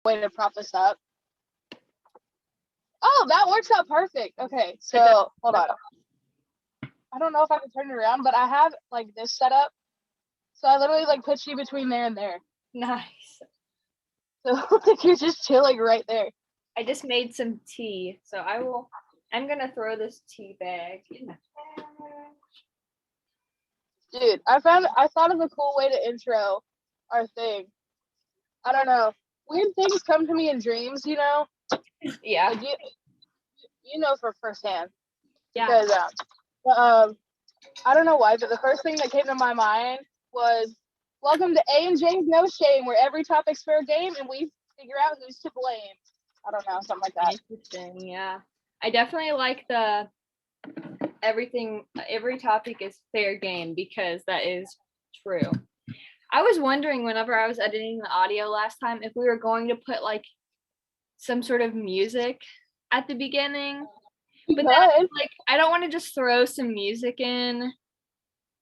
way to prop this up. Oh, that works out perfect. Okay, so hold on. I don't know if I can turn it around, but I have like this set up. So I literally like put you between there and there. Nice. So like you're just chilling right there. I just made some tea, so I'm gonna throw this tea bag in the trash. Dude, I thought of a cool way to intro our thing. I don't know. Weird things come to me in dreams, you know? Yeah. Like you know for firsthand. Yeah. Because I don't know why, but the first thing that came to my mind was, welcome to A&J's No Shame, where every topic's fair game and we figure out who's to blame. I don't know, something like that. Interesting, yeah. I definitely like the every topic is fair game, because that is true. I was wondering whenever I was editing the audio last time if we were going to put like some sort of music at the beginning. But then, like, I don't want to just throw some music in,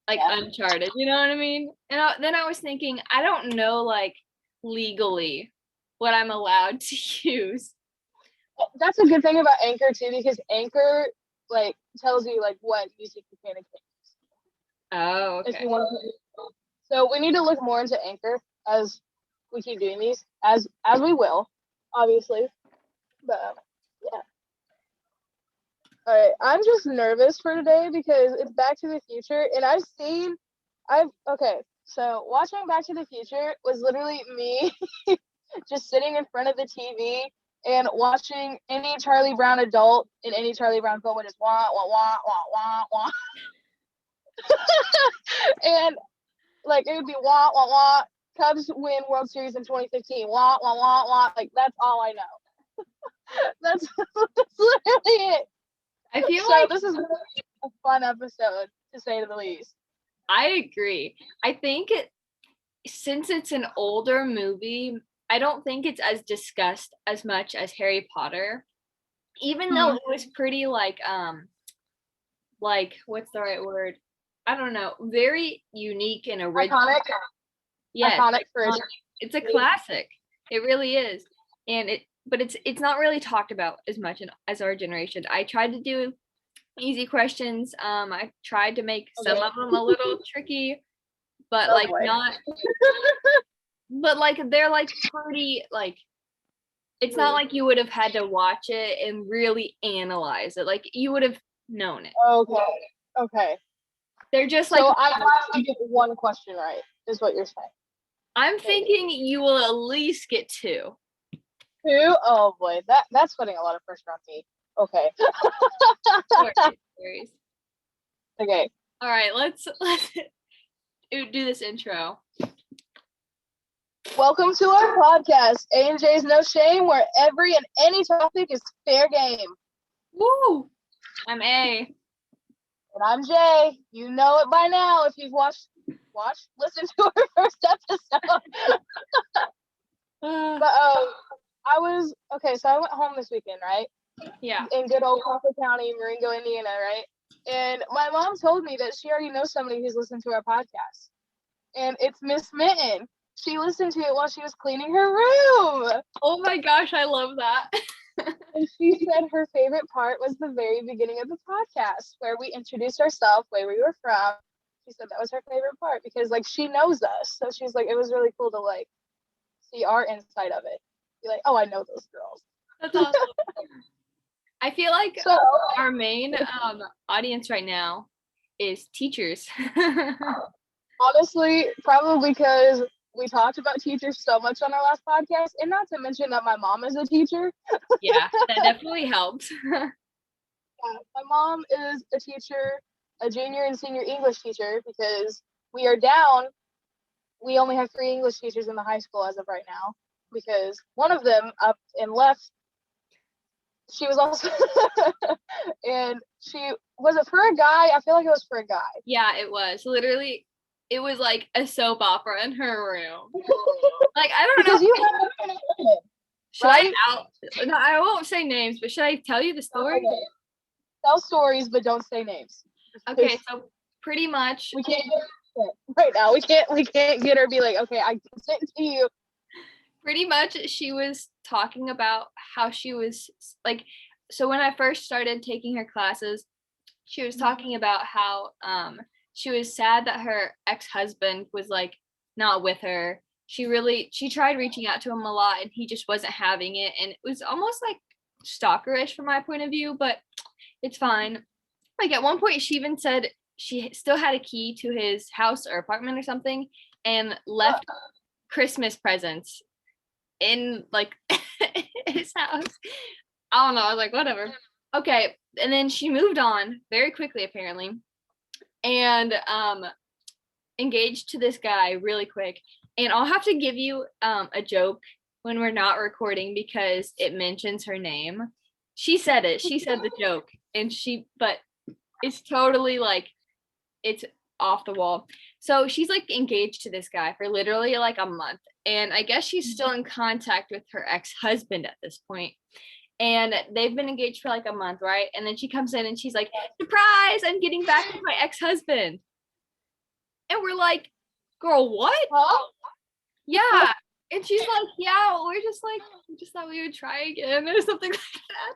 like, Uncharted, you know what I mean? And then I was thinking, I don't know, like, legally what I'm allowed to use. That's a good thing about Anchor, too, because Anchor, like, tells you, like, what music you can and can't use. Oh, okay. If you want to. So we need to look more into Anchor as we keep doing these, as we will, obviously. But, yeah. All right, I'm just nervous for today because it's Back to the Future, and okay, so watching Back to the Future was literally me just sitting in front of the TV and watching any Charlie Brown adult in any Charlie Brown film would just wah, wah, wah, wah, wah, wah. And, like, it would be wah, wah, wah, Cubs win World Series in 2015, wah, wah, wah, wah, like, that's all I know. That's literally it. I feel so like this is a fun episode, to say the least. I agree. I think since it's an older movie, I don't think it's as discussed as much as Harry Potter, even though it was pretty like what's the right word? I don't know. Very unique and original. Iconic. Yeah, iconic for it's a classic. It really is, and but it's not really talked about as much as our generation. I tried to do easy questions. I tried to make some of them a little tricky, but not. But like they're like pretty like. It's not like you would have had to watch it and really analyze it. Like you would have known it. Okay. They're just so I have to get one question right, is what you're saying. I'm thinking you will at least get 2. 2? Oh boy, that's putting a lot of pressure on me. Okay. Okay. All right, let's do this intro. Welcome to our podcast, A&J's No Shame, where every and any topic is fair game. Woo! I'm A. And I'm Jay. You know it by now if you've listened to our first episode. But so I went home this weekend, right? Yeah. In good old Counterfeit County, Marengo, Indiana, right? And my mom told me that she already knows somebody who's listened to our podcast. And it's Miss Mitten. She listened to it while she was cleaning her room. Oh my gosh, I love that. And she said her favorite part was the very beginning of the podcast where we introduced ourselves, where we were from. She said that was her favorite part because like she knows us. So she's like, it was really cool to like see our insight of it. Be like, oh, I know those girls. That's awesome. I feel like our main audience right now is teachers. Honestly, probably because we talked about teachers so much on our last podcast, and not to mention that my mom is a teacher. Yeah, that definitely helps. Yeah, my mom is a teacher, a junior and senior English teacher, because we are down. We only have 3 English teachers in the high school as of right now, because one of them up and left. She was also, and was it for a guy? I feel like it was for a guy. Yeah, it was. Literally, it was like a soap opera in her room. Like, I don't know. You have Should no, I won't say names, but should I tell you the story? Okay. Tell stories, but don't say names. Okay, so pretty much. We can't get her right now. We can't get her be like, okay, I sent it to you. pretty much she was talking about how she was like, so when I first started taking her classes, she was talking about how she was sad that her ex-husband was like not with her. She tried reaching out to him a lot and he just wasn't having it, and it was almost like stalkerish from my point of view, but it's fine. Like at one point she even said she still had a key to his house or apartment or something and left Christmas presents in like his house. I don't know. I was like, whatever. Okay. And then she moved on very quickly, apparently, and engaged to this guy really quick. And I'll have to give you a joke when we're not recording because it mentions her name. She said it. She said the joke, but it's totally like, it's off the wall. So she's like engaged to this guy for literally like a month. And I guess she's still in contact with her ex-husband at this point. And they've been engaged for like a month, right? And then she comes in and she's like, surprise, I'm getting back with my ex-husband. And we're like, girl, what? Huh? Yeah. And she's like, yeah, we just thought we would try again or something like that.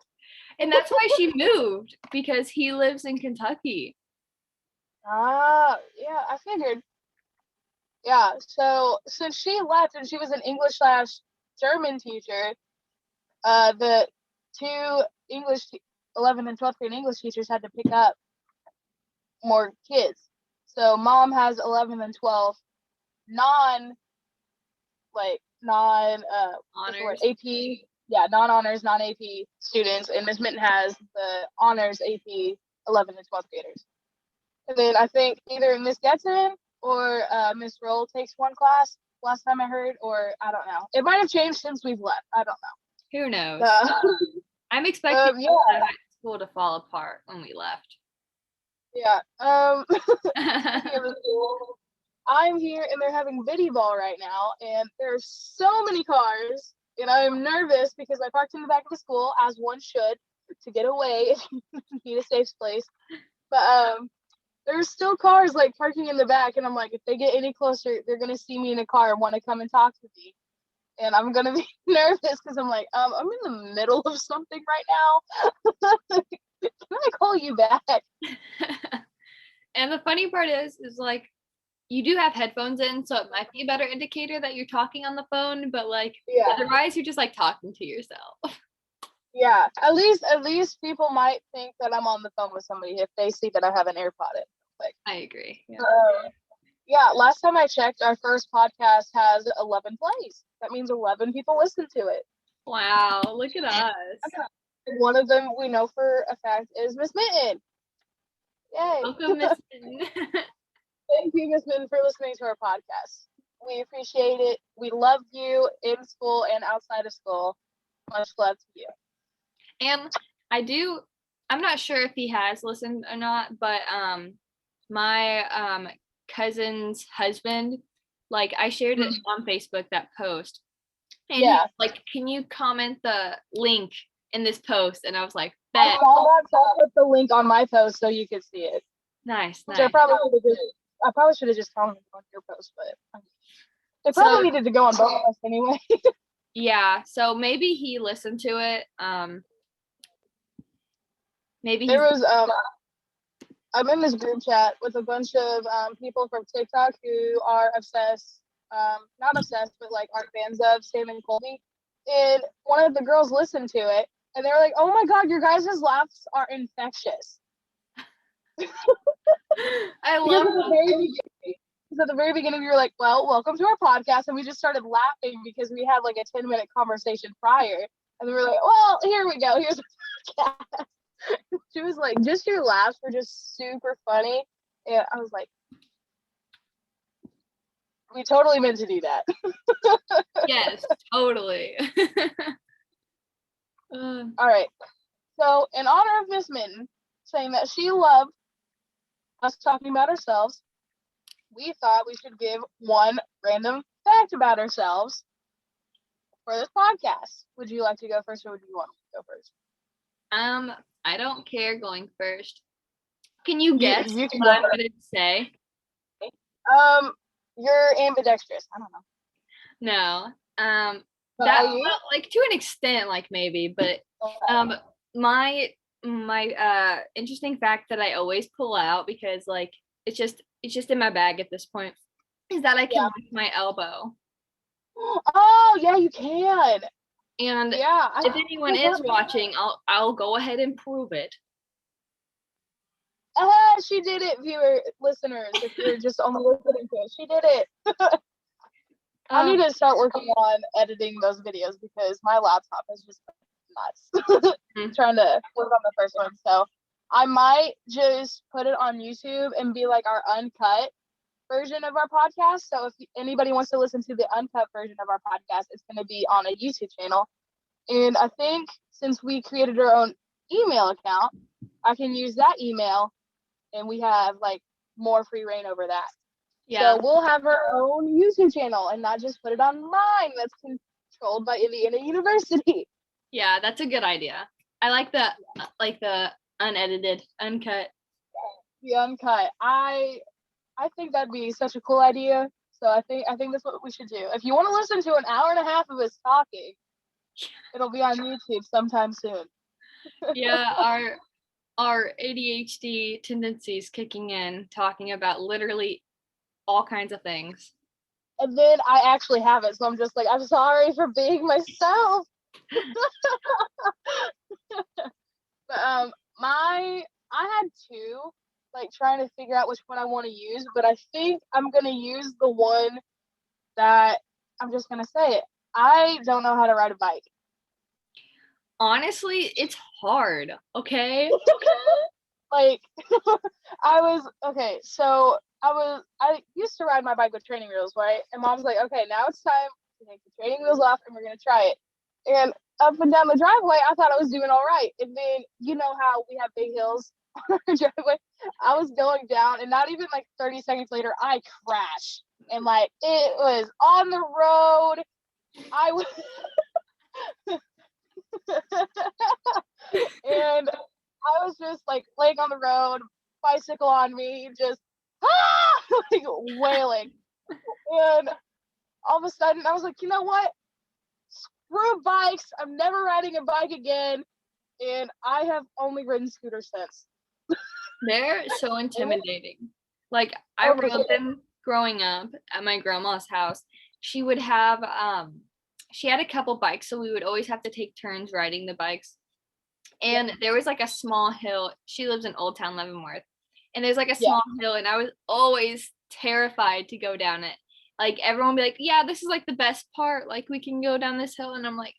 And that's why she moved, because he lives in Kentucky. Yeah, I figured. Yeah, so since she left and she was an English/German teacher, the two 11th and 12th grade English teachers had to pick up more kids. So mom has 11th and 12th non Honors. AP, non-honors, non-AP students, and Miss Mitten has the honors AP 11th and 12th graders. And then I think either Miss Getson or Miss Roll takes one class last time I heard, or I don't know. It might have changed since we've left. I don't know. Who knows? I'm expecting school to fall apart when we left. Yeah. I'm here and they're having biddy ball right now, and there's so many cars, and I'm nervous because I parked in the back of the school, as one should, to get away if you need a safe place. But there's still cars like parking in the back, and I'm like, if they get any closer, they're gonna see me in a car and want to come and talk to me, and I'm gonna be nervous because I'm like, I'm in the middle of something right now. Can I call you back? And the funny part is like, you do have headphones in, so it might be a better indicator that you're talking on the phone, but like, otherwise you're just like talking to yourself. Yeah, at least people might think that I'm on the phone with somebody if they see that I have an AirPod in. Like, I agree. Yeah. Last time I checked, our first podcast has 11 plays. That means 11 people listen to it. Wow, look at us. And one of them we know for a fact is Miss Mitten. Yay. Welcome, Miss Mitten. Thank you, Miss Mitten, for listening to our podcast. We appreciate it. We love you in school and outside of school. Much love to you. And I'm not sure if he has listened or not, but my cousin's husband, like, I shared it on Facebook, that post. And he's like, can you comment the link in this post? And I was like, bet. I'll put the link on my post so you could see it. Nice. I probably should have just commented on your post, but it probably needed to go on both of us anyway. Yeah, so maybe he listened to it. Maybe there was I'm in this group chat with a bunch of people from TikTok who are obsessed, not obsessed, but like are fans of Sam and Colby. And one of the girls listened to it, and they were like, "Oh my God, your guys' laughs are infectious." I love it. At the very beginning, we were like, well, welcome to our podcast. And we just started laughing because we had like a 10-minute conversation prior. And we were like, well, here we go. Here's the podcast. She was like, just your laughs were just super funny. And I was like, we totally meant to do that. Yes, totally. All right. So in honor of Miss Mitten saying that she loved us talking about ourselves, we thought we should give one random fact about ourselves for this podcast. Would you like to go first, or would you want me to go first? I don't care going first. Can you guess you can what I'm going to say? You're ambidextrous. I don't know. No. That, Are you? like, to an extent, like, maybe, but my interesting fact that I always pull out, because like it's just in my bag at this point, is that I can lift my elbow. Oh yeah, you can. And Yeah, if anyone is watching, I'll go ahead and prove it. She did it, listeners. If you're just only listening to it, she did it. I need to start working on editing those videos because my laptop is just nuts. Trying to work on the first one, so I might just put it on YouTube and be like our uncut version of our podcast. So if anybody wants to listen to the uncut version of our podcast, it's going to be on a YouTube channel. And I think since we created our own email account, I can use that email, and we have like more free reign over that. Yeah. So we'll have our own YouTube channel and not just put it online that's controlled by Indiana University. Yeah, that's a good idea. I like the unedited, uncut. The uncut. I think that'd be such a cool idea. So I think that's what we should do. If you want to listen to an hour and a half of us talking, it'll be on YouTube sometime soon. Yeah, our ADHD tendencies kicking in, talking about literally all kinds of things. And then I actually have it, so I'm just like, I'm sorry for being myself. But I had two, like trying to figure out which one I want to use, but I think I'm gonna use the one that I'm just gonna say it. I don't know how to ride a bike. Honestly, it's hard, okay? Like so I used to ride my bike with training wheels, right? And Mom's like, okay, now it's time to take the training wheels off and we're gonna try it. And up and down the driveway, I thought I was doing all right. And then you know how we have big hills on our driveway. I was going down, and not even like 30 seconds later, I crashed. And like it was on the road. I was and I was just like laying on the road, bicycle on me, just like wailing. And all of a sudden I was like, you know what? Screw bikes. I'm never riding a bike again. And I have only ridden scooters since. They're so intimidating. Like I rode them growing up at my grandma's house. She would have she had a couple bikes, so we would always have to take turns riding the bikes. And there was like a small hill. She lives in Old Town Leavenworth. And there's like a small hill, and I was always terrified to go down it. Like everyone would be like, yeah, this is like the best part. Like we can go down this hill. And I'm like,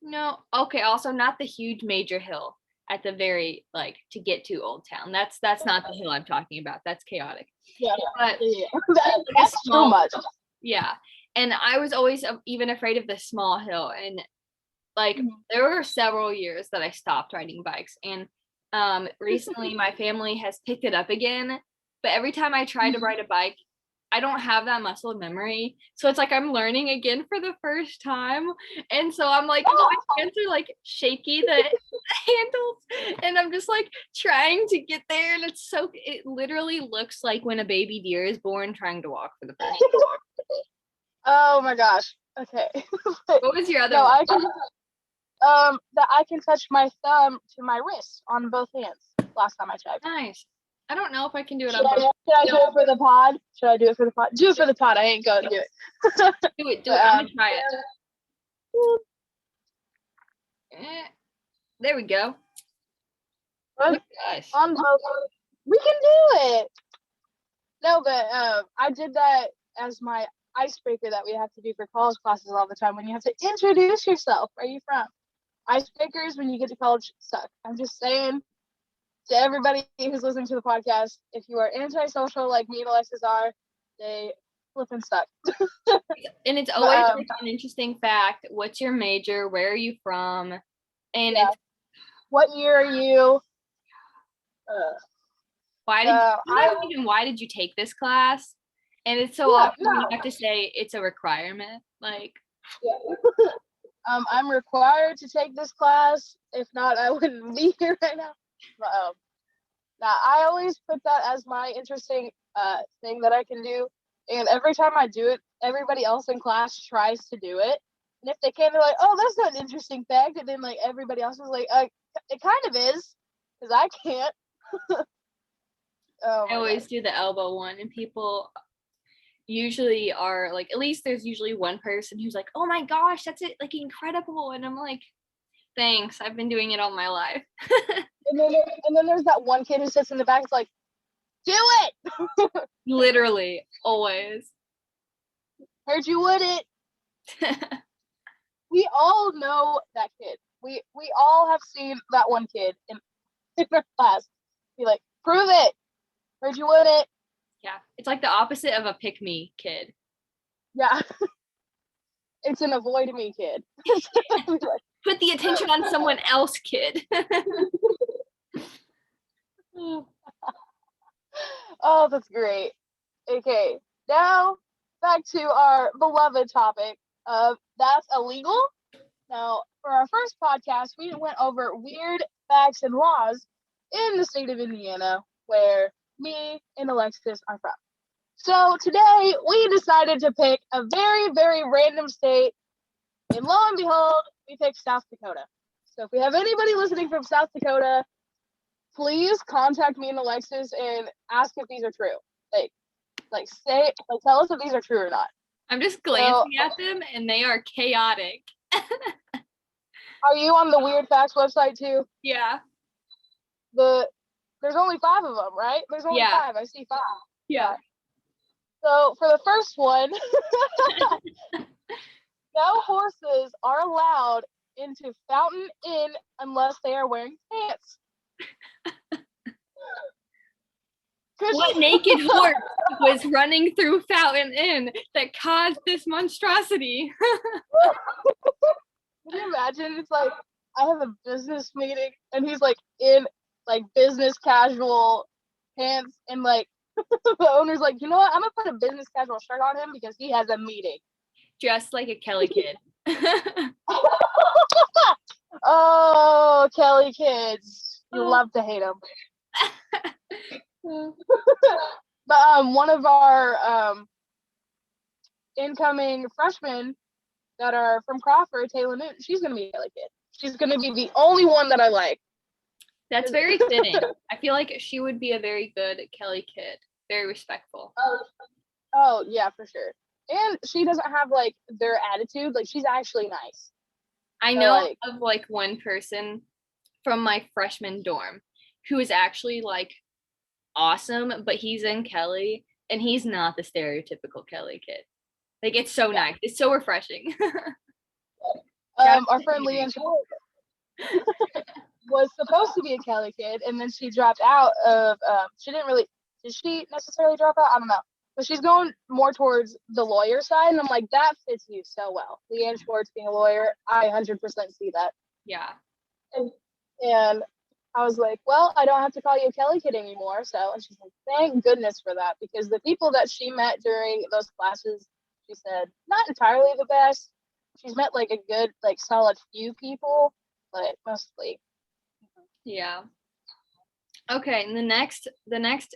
no, okay, also not the huge major hill at the very, like, to get to Old Town. That's not the hill I'm talking about. That's chaotic. Yeah, but that's too much. Yeah, and I was always even afraid of the small hill. And like there were several years that I stopped riding bikes, and recently my family has picked it up again. But every time I try to ride a bike, I don't have that muscle memory. So it's like I'm learning again for the first time. And so I'm like, my hands are like shaky, the handles, and I'm just like trying to get there. And it literally looks like when a baby deer is born trying to walk for the first time. Oh my gosh. Okay. What was your other one? I can, that I can touch my thumb to my wrist on both hands last time I checked. Nice. I don't know if I can do it on both. Should I do it for the pod? Should I do it for the pod? Do it for the pod. I ain't gonna do it. Do it. I'm gonna try it. There we go. Look, guys. We can do it. No, but I did that as my icebreaker that we have to do for college classes all the time, when you have to introduce yourself. Where are you from? Icebreakers when you get to college suck. I'm just saying to everybody who's listening to the podcast, if you are antisocial like me and Alexis are, they flipping suck. And it's always like an interesting fact. What's your major? Where are you from? And it's what year are you? Why did you take this class? And it's so often you have to say it's a requirement. Like, I'm required to take this class. If not, I wouldn't be here right now. Now I always put that as my interesting thing that I can do. And every time I do it, everybody else in class tries to do it. And if they can, they're like, oh, that's not an interesting fact. And then like everybody else is like, it kind of is, because I can't. Oh I my always God. do the elbow one, and people usually are like, at least there's usually one person who's like, oh my gosh, that's it, like incredible. And I'm like, thanks, I've been doing it all my life. And then there's that one kid who sits in the back. It's like, do it. Literally, always. Heard you wouldn't. We all know that kid. We all have seen that one kid in our class. Be like, prove it. Heard you wouldn't. Yeah, it's like the opposite of a pick me kid. Yeah. It's an avoid me kid. Put the attention on someone else kid. Oh, that's great. Okay, now back to our beloved topic of that's illegal. Now, for our first podcast, we went over weird facts and laws in the state of Indiana, where me and Alexis are from. So today, we decided to pick a very, very random state, and lo and behold, we picked South Dakota. So if we have anybody listening from South Dakota, please contact me and Alexis and ask if these are true. Tell us if these are true or not. I'm just glancing at them, and they are chaotic. Are you on the Weird Facts website too? Yeah. There's only 5 of them, right? There's only 5. I see 5. Yeah. So for the first one, no horses are allowed into Fountain Inn unless they are wearing pants. What naked horse was running through Fountain Inn that caused this monstrosity? Can you imagine? It's like, I have a business meeting, and he's like in like business casual pants, and like the owner's like, you know what? I'm gonna put a business casual shirt on him because he has a meeting. Dressed like a Kelly kid. Oh, Kelly kids, you love to hate them. But one of our incoming freshmen that are from Crawford, Taylor Newton, she's gonna be a Kelly kid. She's gonna be the only one that I like. That's very fitting. I feel like she would be a very good Kelly kid. Very respectful. Oh yeah, for sure. And she doesn't have like their attitude. Like, she's actually nice. I know of like one person from my freshman dorm who is actually like awesome, but he's in Kelly and he's not the stereotypical Kelly kid. Like, it's so nice. It's so refreshing. Our friend Leanne was supposed to be a Kelly kid, and then she dropped out of did she necessarily drop out? I don't know. But she's going more towards the lawyer side, and I'm like, that fits you so well. Leanne Schwartz being a lawyer, I 100% see that. Yeah. And I was like, well, I don't have to call you a Kelly kid anymore. So, and she's like, thank goodness for that, because the people that she met during those classes, she said, not entirely the best. She's met like a good, like solid few people, but mostly. Yeah. Okay, and the next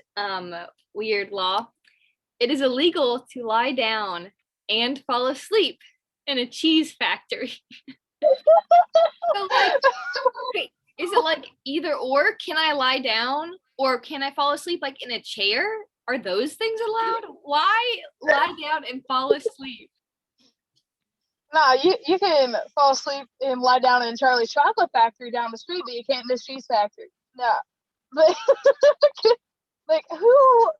weird law. It is illegal to lie down and fall asleep in a cheese factory. So like, wait, is it like either or? Can I lie down or can I fall asleep like in a chair? Are those things allowed? Why lie down and fall asleep? No, you can fall asleep and lie down in Charlie's Chocolate Factory down the street, but you can't in this cheese factory. No. But like, who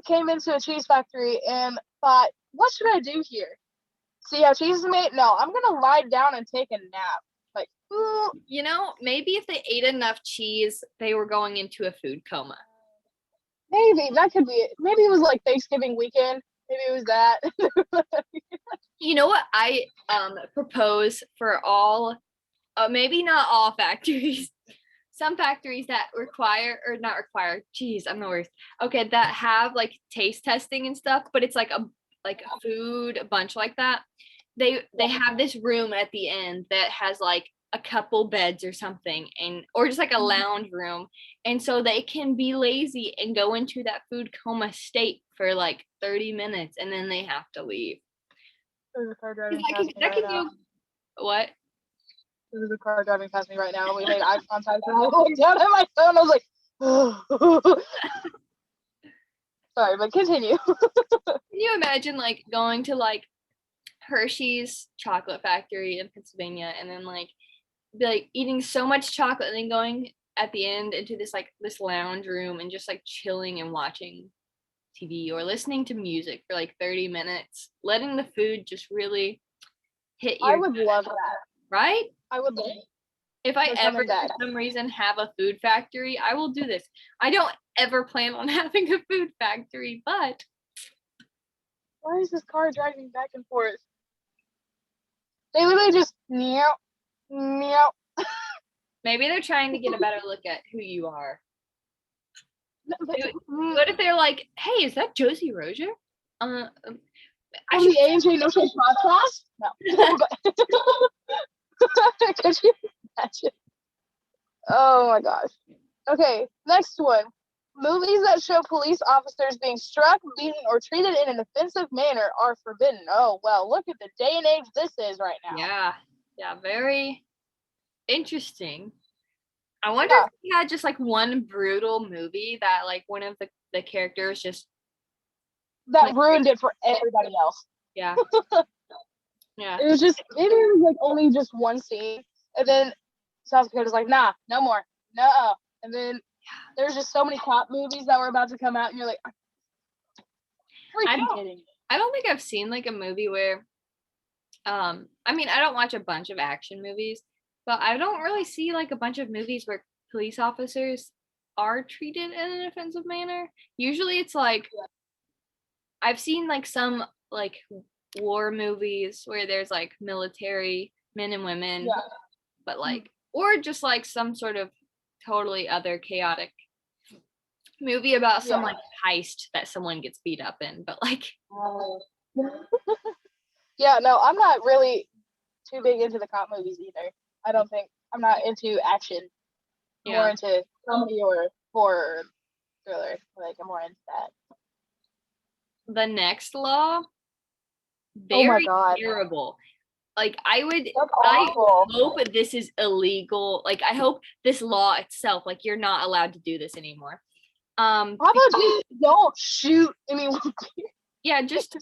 came into a cheese factory and thought, what should I do here? See how cheese is made? No, I'm gonna lie down and take a nap. Like, who? You know, maybe if they ate enough cheese, they were going into a food coma. Maybe that could be it. Maybe it was like Thanksgiving weekend. Maybe it was that. You know what I propose for all, maybe not all factories, some factories that require, or not require, geez, I'm the worst. Okay, that have like taste testing and stuff, but it's like a food, a bunch like that. They have this room at the end that has like a couple beds or something, and or just like a lounge room, and so they can be lazy and go into that food coma state for like 30 minutes and then they have to leave. There's a car driving That past me can right now. go. What? There's a car driving past me right now. We made eye contact, and I looked down at my phone. I was like, oh. Sorry, but continue. Can you imagine like going to like Hershey's chocolate factory in Pennsylvania and then like be like eating so much chocolate and then going at the end into this lounge room and just like chilling and watching TV or listening to music for like 30 minutes, letting the food just really hit your I would love that. right? I would love If I There's ever something bad. for some reason have a food factory, I will do this. I don't ever plan on having a food factory, but Why is this car driving back and forth? They literally just meow, meow. maybe they're trying to get a better look at who you are. What What if they're like, hey, is that Josie Rozier? I From should the AJ No Shade podcast? No. Could you imagine? Oh my gosh. Okay, next one. Movies that show police officers being struck, beaten, or treated in an offensive manner are forbidden. Oh, well, look at the day and age this is right now. Yeah, very interesting. I wonder if we had just like one brutal movie that like one of the characters just That ruined it for everybody else. yeah. Yeah. It was just, maybe it was like only just one scene, and then South Dakota's like, nah, no more, no. And then there's just so many cop movies that were about to come out, and you're like, freaking kidding me. I don't think I've seen like a movie where I mean, I don't watch a bunch of action movies, but I don't really see like a bunch of movies where police officers are treated in an offensive manner. Usually it's like I've seen like some like war movies where there's like military men and women, but like or just like some sort of totally other chaotic movie about some like heist that someone gets beat up in, but like yeah, no, I'm not really too big into the cop movies either. I don't think I'm not into action. More into comedy or horror, thriller. Like I'm more into that. The next law, very terrible. Like I hope this is illegal. Like I hope this law itself, like you're not allowed to do this anymore. How about you don't shoot anyone? Yeah, just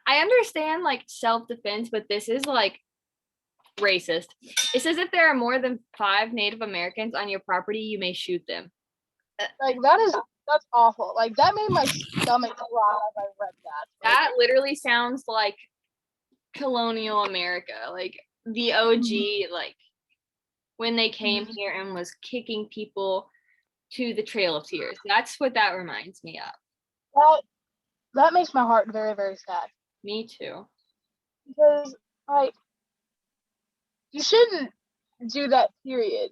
I understand like self-defense, but this is like racist. It says if there are more than 5 Native Americans on your property, you may shoot them. Like that's awful. Like that made my stomach drop as I read that. That literally sounds like colonial America, like the OG, like when they came here and was kicking people to the Trail of Tears. That's what that reminds me of. Well, that makes my heart very, very sad. Me too. Because like you shouldn't do that, period.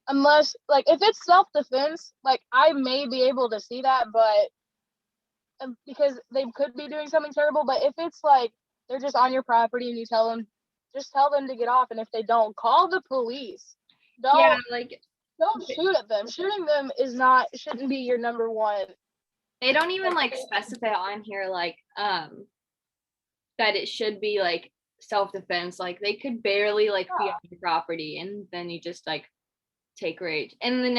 Unless, like, if it's self-defense, like, I may be able to see that, but because they could be doing something terrible. But if it's like they're just on your property and you tell them to get off, and if they don't, call the police. Don't shoot at them. Shooting them shouldn't be your number one. They don't even like specify on here like that it should be like self-defense. Like they could barely like be on your property, and then you just like take rage. And the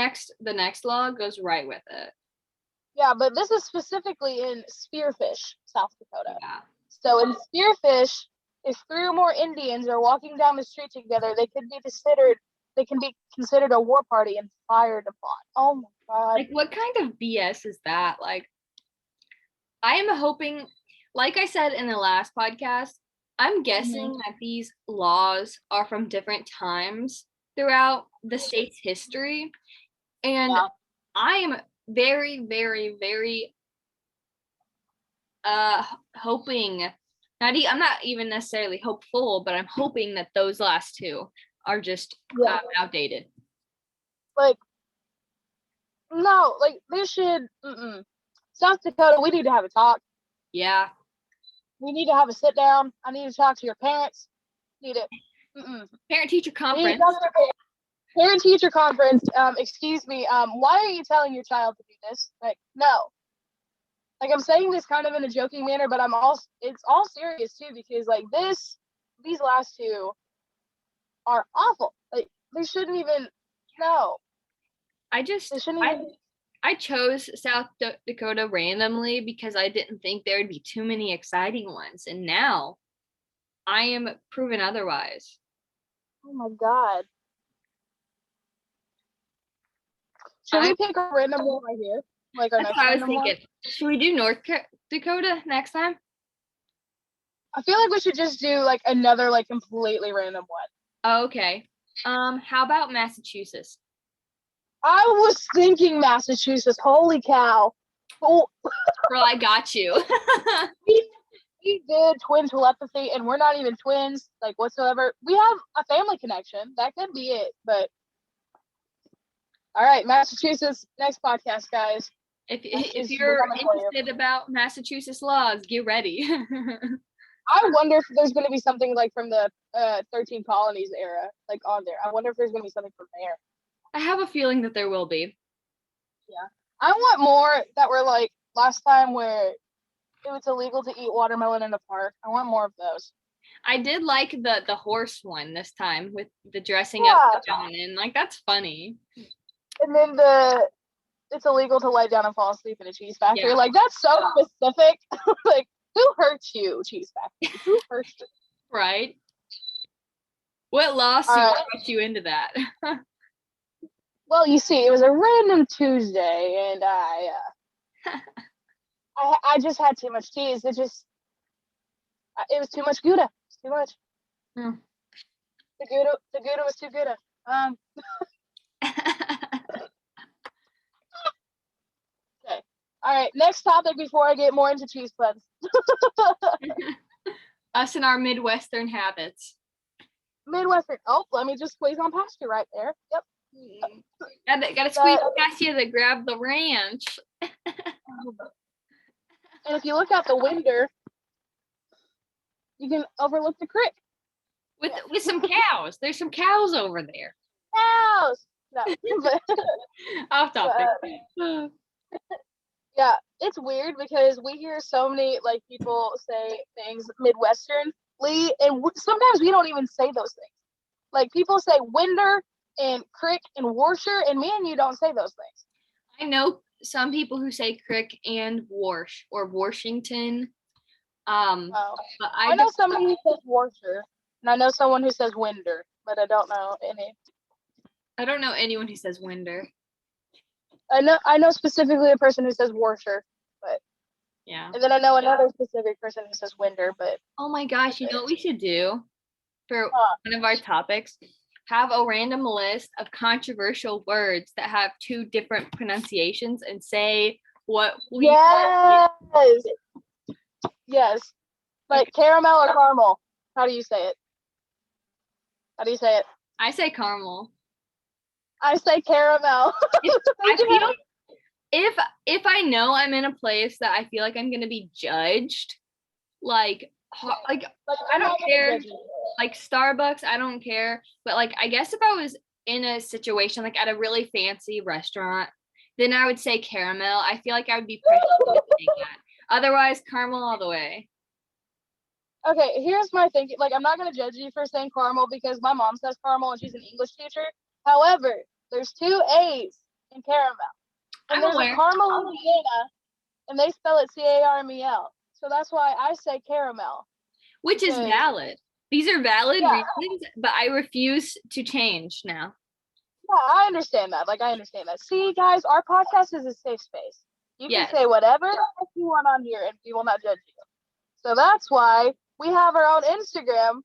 next law goes right with it. Yeah, but this is specifically in Spearfish, South Dakota. Yeah. So in Spearfish, if 3 or more Indians are walking down the street together, they can be considered a war party and fired upon. Oh my god. Like what kind of BS is that? Like I am hoping, like I said in the last podcast, I'm guessing that these laws are from different times throughout the state's history. And I am very, very, very hoping, I'm not even necessarily hopeful, but I'm hoping that those last 2 are just outdated. Like, no, like they should, South Dakota, we need to have a talk. Yeah. We need to have a sit down. I need to talk to your parents. Parent-teacher conference. Parent-teacher conference. Excuse me. Why are you telling your child to do this? Like, no. like I'm saying this kind of in a joking manner, but it's all serious too, because like these last two are awful. Like they shouldn't even no. I chose South Dakota randomly because I didn't think there would be too many exciting ones, and now I am proven otherwise. Oh my god. Should we pick a random one right here? Like our next random one? Should we do North Dakota next time? I feel like we should just do like another like completely random one. Oh, okay. How about Massachusetts? I was thinking Massachusetts. Holy cow. Oh. Girl, I got you. we did twin telepathy, and we're not even twins, like whatsoever. We have a family connection. That could be it, but all right, Massachusetts, next podcast, guys. If you're interested about Massachusetts laws, get ready. I wonder if there's going to be something like from the 13 colonies era, like on there. I wonder if there's going to be something from there. I have a feeling that there will be. Yeah. I want more that were like last time where it was illegal to eat watermelon in the park. I want more of those. I did like the horse one this time with the dressing up going in. Like, that's funny. And then it's illegal to lie down and fall asleep in a cheese factory. Yeah. Like, that's so specific. Like, who hurt you, cheese factory? Who hurt you? Right. What lawsuit got you into that? Well, you see, it was a random Tuesday, and I just had too much cheese. It was too much Gouda. It's too much. Mm. The Gouda was too Gouda. Okay. All right. Next topic before I get more into cheese puns. Us and our Midwestern habits. Midwestern. Oh, let me just squeeze on past you right there. Yep. Gotta squeeze past you to grab the ranch. And if you look out the window, you can overlook the creek. With some cows. There's some cows over there. Cows! No. Off topic. Yeah, it's weird because we hear so many like people say things Midwesternly, and sometimes we don't even say those things. Like people say Winder and crick and warsher, and me and you don't say those things. I know some people who say crick and warsh or Washington. But I know somebody who says warsher, and I know someone who says Winder, but I don't know any. I don't know anyone who says Winder. I know specifically a person who says warsher, but yeah. And then I know another specific person who says Winder, but oh my gosh, you know what we should do for one of our topics? Have a random list of controversial words that have two different pronunciations and say what we Yes. Like caramel or caramel. How do you say it? I say caramel. I say caramel. I feel if I know I'm in a place that I feel like I'm gonna be judged, like I don't care. Like Starbucks, I don't care. But like I guess if I was in a situation like at a really fancy restaurant, then I would say caramel. I feel like I would be pressured to say that. Otherwise, caramel all the way. Okay, here's my thinking. Like I'm not gonna judge you for saying caramel because my mom says caramel and she's an English teacher. However, there's 2 A's in caramel. And there's a caramel in Indiana, and they spell it Carmel. So that's why I say caramel. Which is valid. These are valid reasons, but I refuse to change now. Yeah, I understand that. Like, I understand that. See, guys, our podcast is a safe space. You can say whatever you want on here, and we will not judge you. So that's why we have our own Instagram,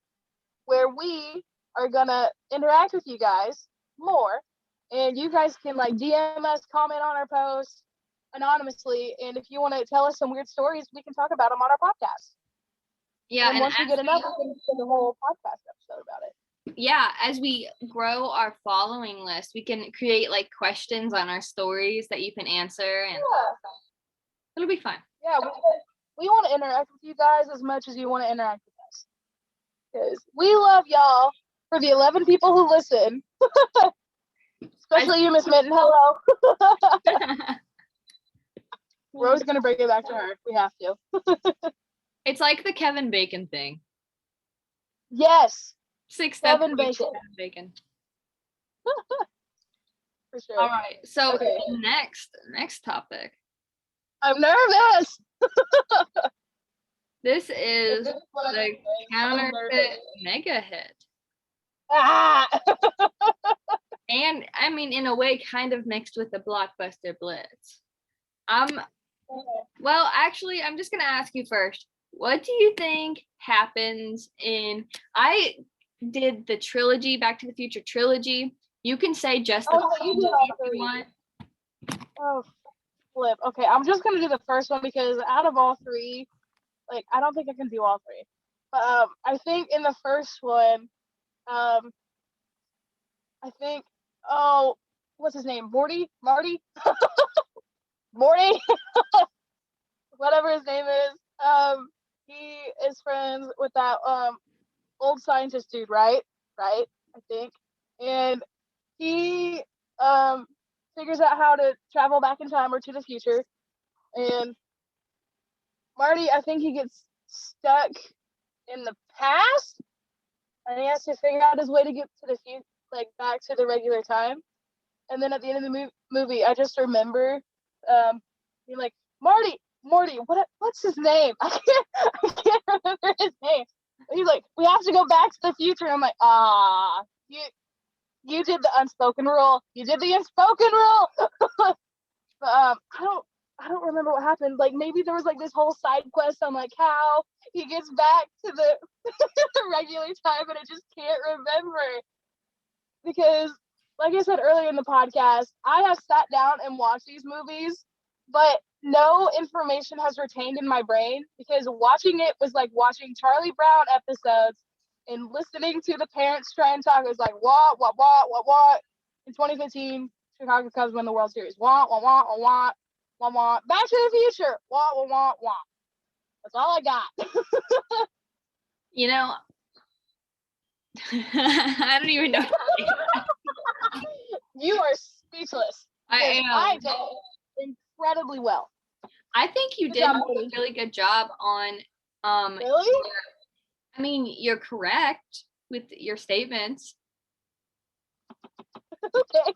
where we are going to interact with you guys more. And you guys can, like, DM us, comment on our posts anonymously. And if you want to tell us some weird stories, we can talk about them on our podcast. Yeah, and once we get enough, we can do the whole podcast episode about it. Yeah, as we grow our following list, we can create like questions on our stories that you can answer, and it'll be fun. Yeah, we want to interact with you guys as much as you want to interact with us, because we love y'all. For the 11 people who listen, especially you, Miss Mitten. Hello. We're always gonna bring it back to her. We have to. It's like the Kevin Bacon thing. Yes, 6 steps Kevin to Bacon. Kevin Bacon. For sure. All right. So Okay. next topic. I'm nervous. This If is this is what I'm the saying, I'm Counterfeit nervous. Megahit. Ah! And I mean, in a way, kind of mixed with the Blockbuster Blitz. Well, actually, I'm just gonna ask you first. What do you think happens in? I did the trilogy, Back to the Future trilogy. You can say just the Oh, you did all movie if you three. want. Oh, flip. Okay, I'm just gonna do the first one because out of all three, like I don't think I can do all three. But I think in the first one, I think what's his name? Marty? Morty? Whatever his name is. He is friends with that old scientist dude, right? Right, I think. And he figures out how to travel back in time or to the future. And Marty, I think he gets stuck in the past, and he has to figure out his way to get to the future, like back to the regular time. And then at the end of the movie, I just remember, being like, Morty, what's his name? I can't remember his name. And he's like, we have to go back to the future. I'm like, you did the unspoken rule. You did the unspoken rule. But I don't remember what happened. Like maybe there was like this whole side quest on like how he gets back to the regular time, and I just can't remember because, like I said earlier in the podcast, I have sat down and watched these movies, but no information has retained in my brain because watching it was like watching Charlie Brown episodes and listening to the parents try and talk. It was like what in 2015 Chicago Cubs win the World Series. What. Back to the Future. What. That's all I got. You know, I don't even know. You are speechless. I I am. did incredibly well. I think you Good did job, a Morty. really good job on Really? I mean, you're correct with your statements. Okay.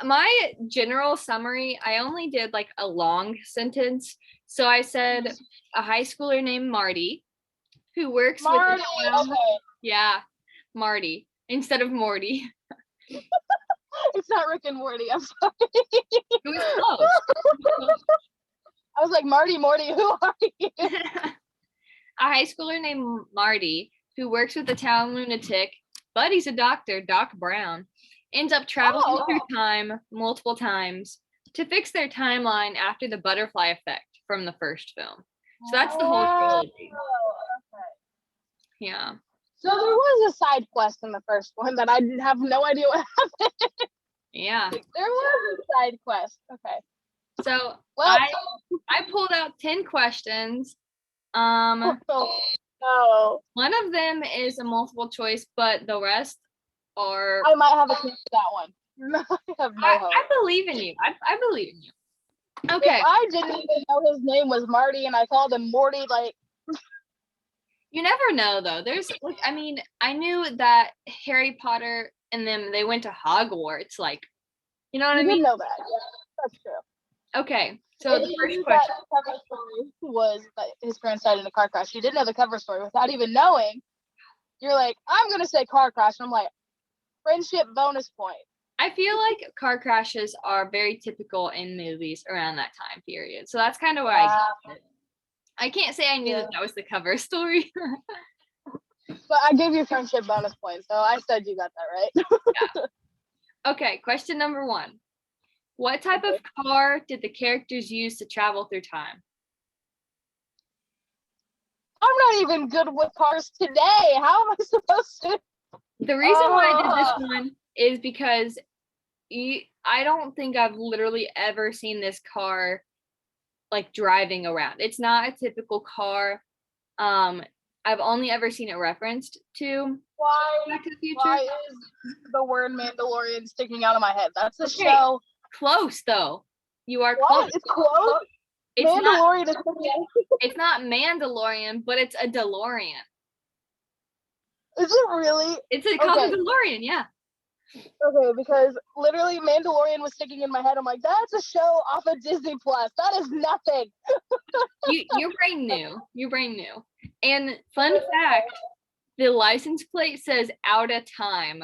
My general summary, I only did like a long sentence. So I said a high schooler named Marty who works Marty. with Okay. yeah, Marty instead of Morty. It's not Rick and Morty. I'm sorry. It was close. I was like, Morty, who are you? A high schooler named Marty who works with a town lunatic, but he's a doctor, Doc Brown, ends up traveling through time multiple times to fix their timeline after the butterfly effect from the first film. So that's the whole trilogy. Okay. Yeah. So there was a side quest in the first one that I have no idea what happened. Yeah. There was a side quest. Okay. So Well, I pulled out 10 questions. no. One of them is a multiple choice, but the rest are. I might have a chance for that one. I have no hope. I believe in you. I believe in you. Okay. If I didn't even know his name was Marty and I called him Morty, like. You never know, though. There's like, I mean, I knew that Harry Potter and them, they went to Hogwarts. Like, you know what I mean? You did know that. Yeah, that's true. Okay. So the first The question. cover story was that his parents died in a car crash. You didn't know the cover story without even knowing. You're like, I'm gonna say car crash, and I'm like, friendship bonus point. I feel like car crashes are very typical in movies around that time period. So that's kind of why I got it. I can't say I knew that was the cover story. But I gave you friendship bonus points, so I said you got that right. Yeah. Okay, question number 1. What type of car did the characters use to travel through time? I'm not even good with cars today. How am I supposed to? The reason why I did this one is because I don't think I've literally ever seen this car like driving around. It's not a typical car. I've only ever seen it referenced to Back to the Future. Why is the word Mandalorian sticking out of my head? That's a show. Close though. You are What? close. It's close? It's not. Mandalorian is coming. It's not Mandalorian, but it's a DeLorean. Is it really? It's called Okay. a DeLorean. Yeah. Okay, because literally Mandalorian was sticking in my head. I'm like, that's a show off of Disney Plus. That is nothing. Your brain knew. Your brain knew. And fun fact, the license plate says "out of time."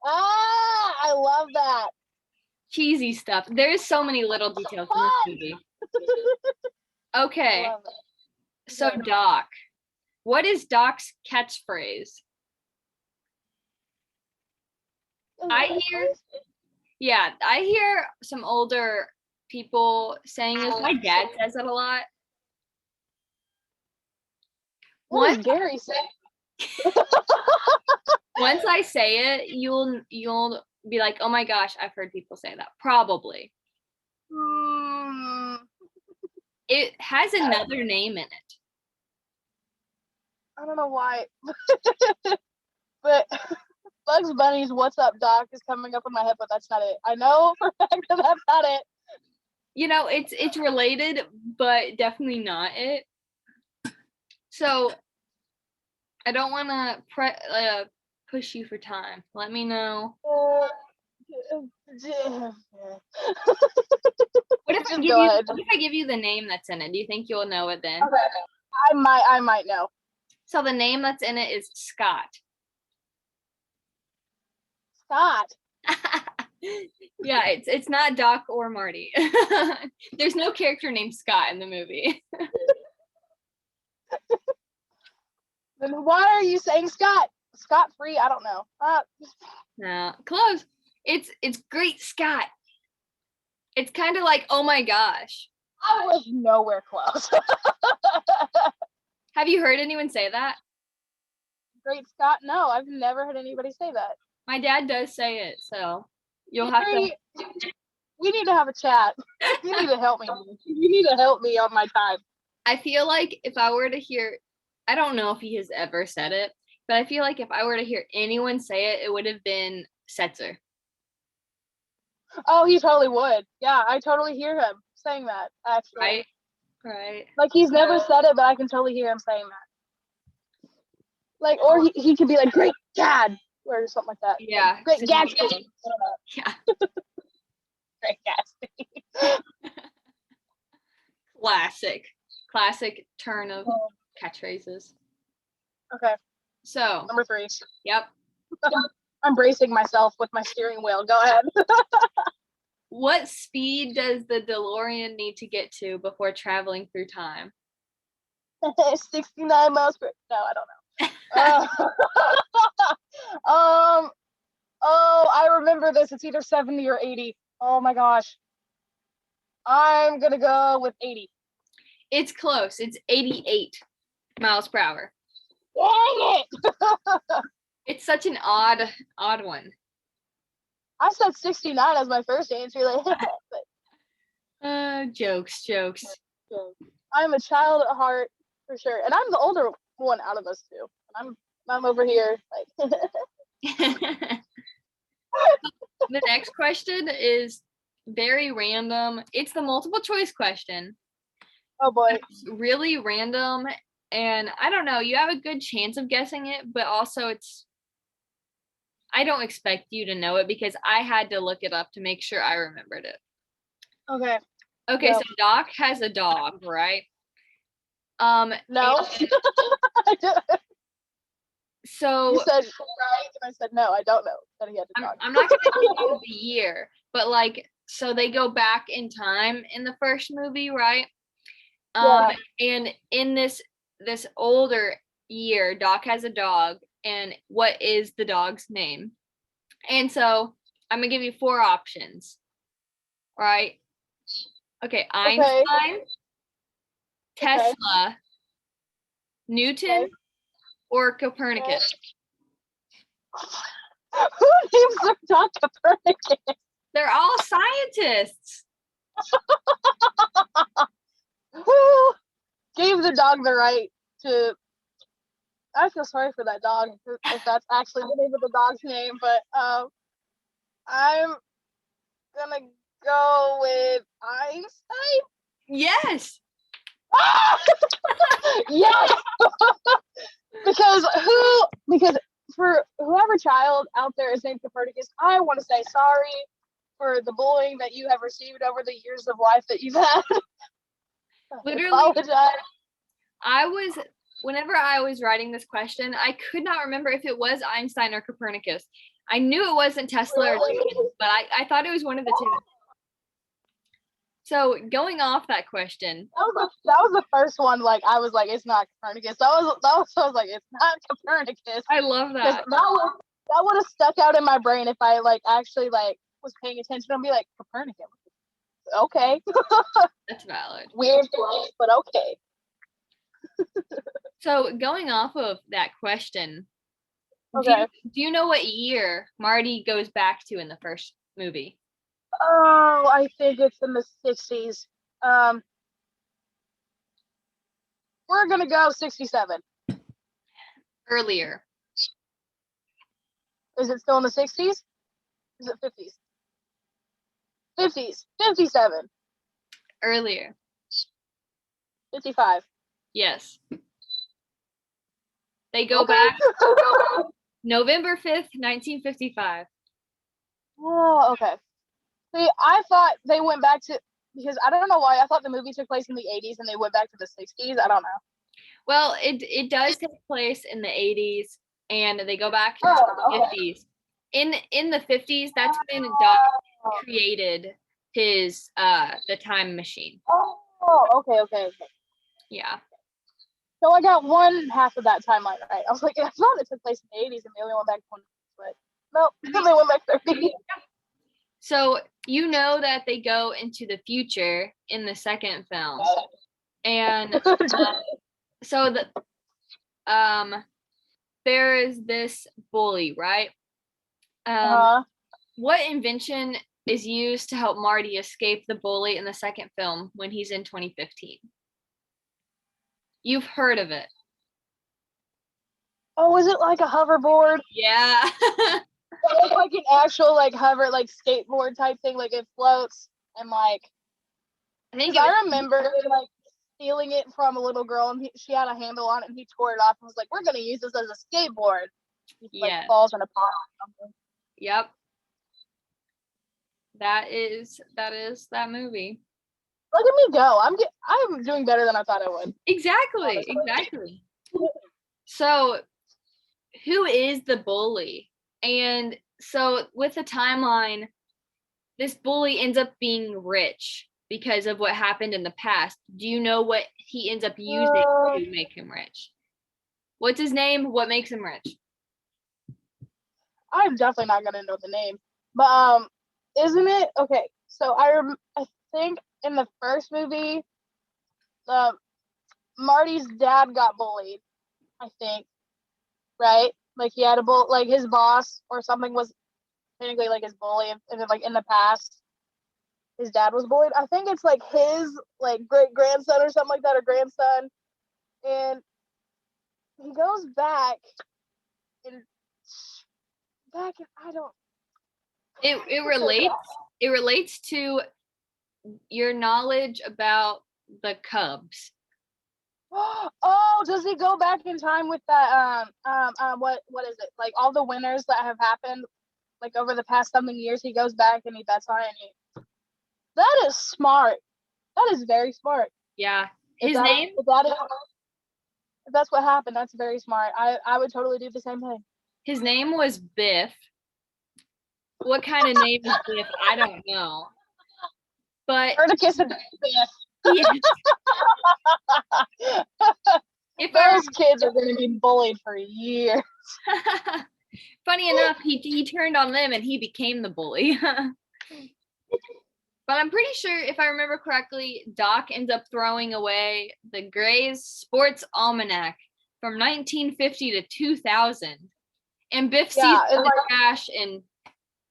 Ah, I love that. Cheesy stuff. There's so many little details in this movie. Okay. Love it. So Doc, what is Doc's catchphrase? I hear some older people saying this. My dad says it a lot. What does Gary say? Once I say it, you'll be like, oh my gosh, I've heard people say that. Probably. It has another name in it. I don't know why. But Bugs Bunny's "What's Up, Doc" is coming up in my head, but that's not it. I know for a fact that that's not it. You know, it's related, but definitely not it. So I don't want to push you for time. Let me know. What if I give you the name that's in it? Do you think you'll know it then? Okay. I might know. So the name that's in it is Scott. Scott. Yeah, it's not Doc or Marty. There's no character named Scott in the movie. Then why are you saying Scott? Scott free? I don't know. No, close. It's Great Scott. It's kind of like, oh my gosh. I was nowhere close. Have you heard anyone say that? Great Scott? No, I've never heard anybody say that. My dad does say it, so you'll have to. We need to have a chat. You need to help me. You need to help me on my time. I feel like if I were to hear, I don't know if he has ever said it, but I feel like if I were to hear anyone say it, it would have been Setzer. Oh, he totally would. Yeah, I totally hear him saying that, actually. Right. Like, he's never said it, but I can totally hear him saying that. Like, or he could be like, great dad, or something like that. Yeah. Great Gatsby. Yeah. Great Gatsby. Classic turn of catchphrases. Okay. So. Number 3. Yep. I'm bracing myself with my steering wheel. Go ahead. What speed does the DeLorean need to get to before traveling through time? 69 miles per. No, I don't know. Oh, I remember this. It's either 70 or 80. Oh my gosh. I'm gonna go with 80. It's close. It's 88 miles per hour. Dang it! It's such an odd one. I said 69 as my first answer. Jokes. I'm a child at heart for sure, and I'm the older one out of us two. I'm over here like. The next question is very random. It's the multiple choice question. Oh boy. It's really random, and I don't know. You have a good chance of guessing it, but also I don't expect you to know it because I had to look it up to make sure I remembered it. Okay. Okay, Yep. so Doc has a dog, right? No. So you said right, and I said no. I don't know that he had a dog. I'm not gonna give you the year, but like, so they go back in time in the first movie, right? Yeah. And in this older year, Doc has a dog, and what is the dog's name? And so I'm gonna give you 4 options, right? Okay, Einstein, Tesla, Newton, or Copernicus. Who names their dog Copernicus? They're all scientists. Who gave the dog the right to? I feel sorry for that dog if that's actually the name of the dog's name, but I'm gonna go with Einstein. Yes. Yes. Because for whoever child out there is named Copernicus, I want to say sorry for the bullying that you have received over the years of life that you've had. Literally, whenever I was writing this question, I could not remember if it was Einstein or Copernicus. I knew it wasn't Tesla or Newton, but I thought it was one of the two. So going off that question, that was the first one. Like I was like, it's not Copernicus. I was like, it's not Copernicus. I love that. That would have stuck out in my brain if I like actually like was paying attention and be like Copernicus. Okay. That's valid. Weird, but okay. So going off of that question, okay. Do you know what year Marty goes back to in the first movie? Oh, I think it's in the 60s. We're gonna go 67. Earlier. Is it still in the 60s? Is it 50s? 50s. 57. Earlier. 55. Yes. They go back November 5th, 1955. Oh, okay. See, I thought they went back to, because I don't know why, I thought the movie took place in the 80s and they went back to the 60s. I don't know. Well, it does take place in the 80s and they go back to the 50s. In the 50s, that's when Doc created his the time machine. Oh, okay. Yeah. So I got one half of that timeline right. I was like, I thought it took place in the 80s and they only went back 20, but no, they went back 30. So you know that they go into the future in the second film, and so there is this bully, right? What invention is used to help Marty escape the bully in the second film when he's in 2015? You've heard of it. Oh, is it like a hoverboard? Yeah. Like an actual like hover, like skateboard type thing, like it floats and like. I remember like stealing it from a little girl and she had a handle on it and he tore it off and was like, "We're gonna use this as a skateboard." He like falls in a pond or something. Yep. That is that movie. Look at me go! I'm doing better than I thought I would. Exactly. So, who is the bully? And so, with the timeline, this bully ends up being rich because of what happened in the past. Do you know what he ends up using to make him rich? What's his name? What makes him rich? I'm definitely not gonna know the name, but isn't it okay? So I think in the first movie, Marty's dad got bullied. I think, right? Like he had like his boss or something was technically like his bully, and then like in the past, his dad was bullied. I think it's like his like great grandson or something like that, or grandson, and he goes back and I don't. It relates to your knowledge about the Cubs. Oh, does he go back in time with that what is it? Like all the winners that have happened like over the past something years, he goes back and he bets on it. That is smart. That is very smart. Yeah. His name? If that's what happened, that's very smart. I would totally do the same thing. His name was Biff. What kind of name is Biff? I don't know. But Copernicus and Biff. Yes. Those kids are going to be bullied for years. Funny enough, he turned on them and he became the bully. But I'm pretty sure, if I remember correctly, Doc ends up throwing away the Gray's Sports Almanac from 1950 to 2000. And Biff sees it in the trash and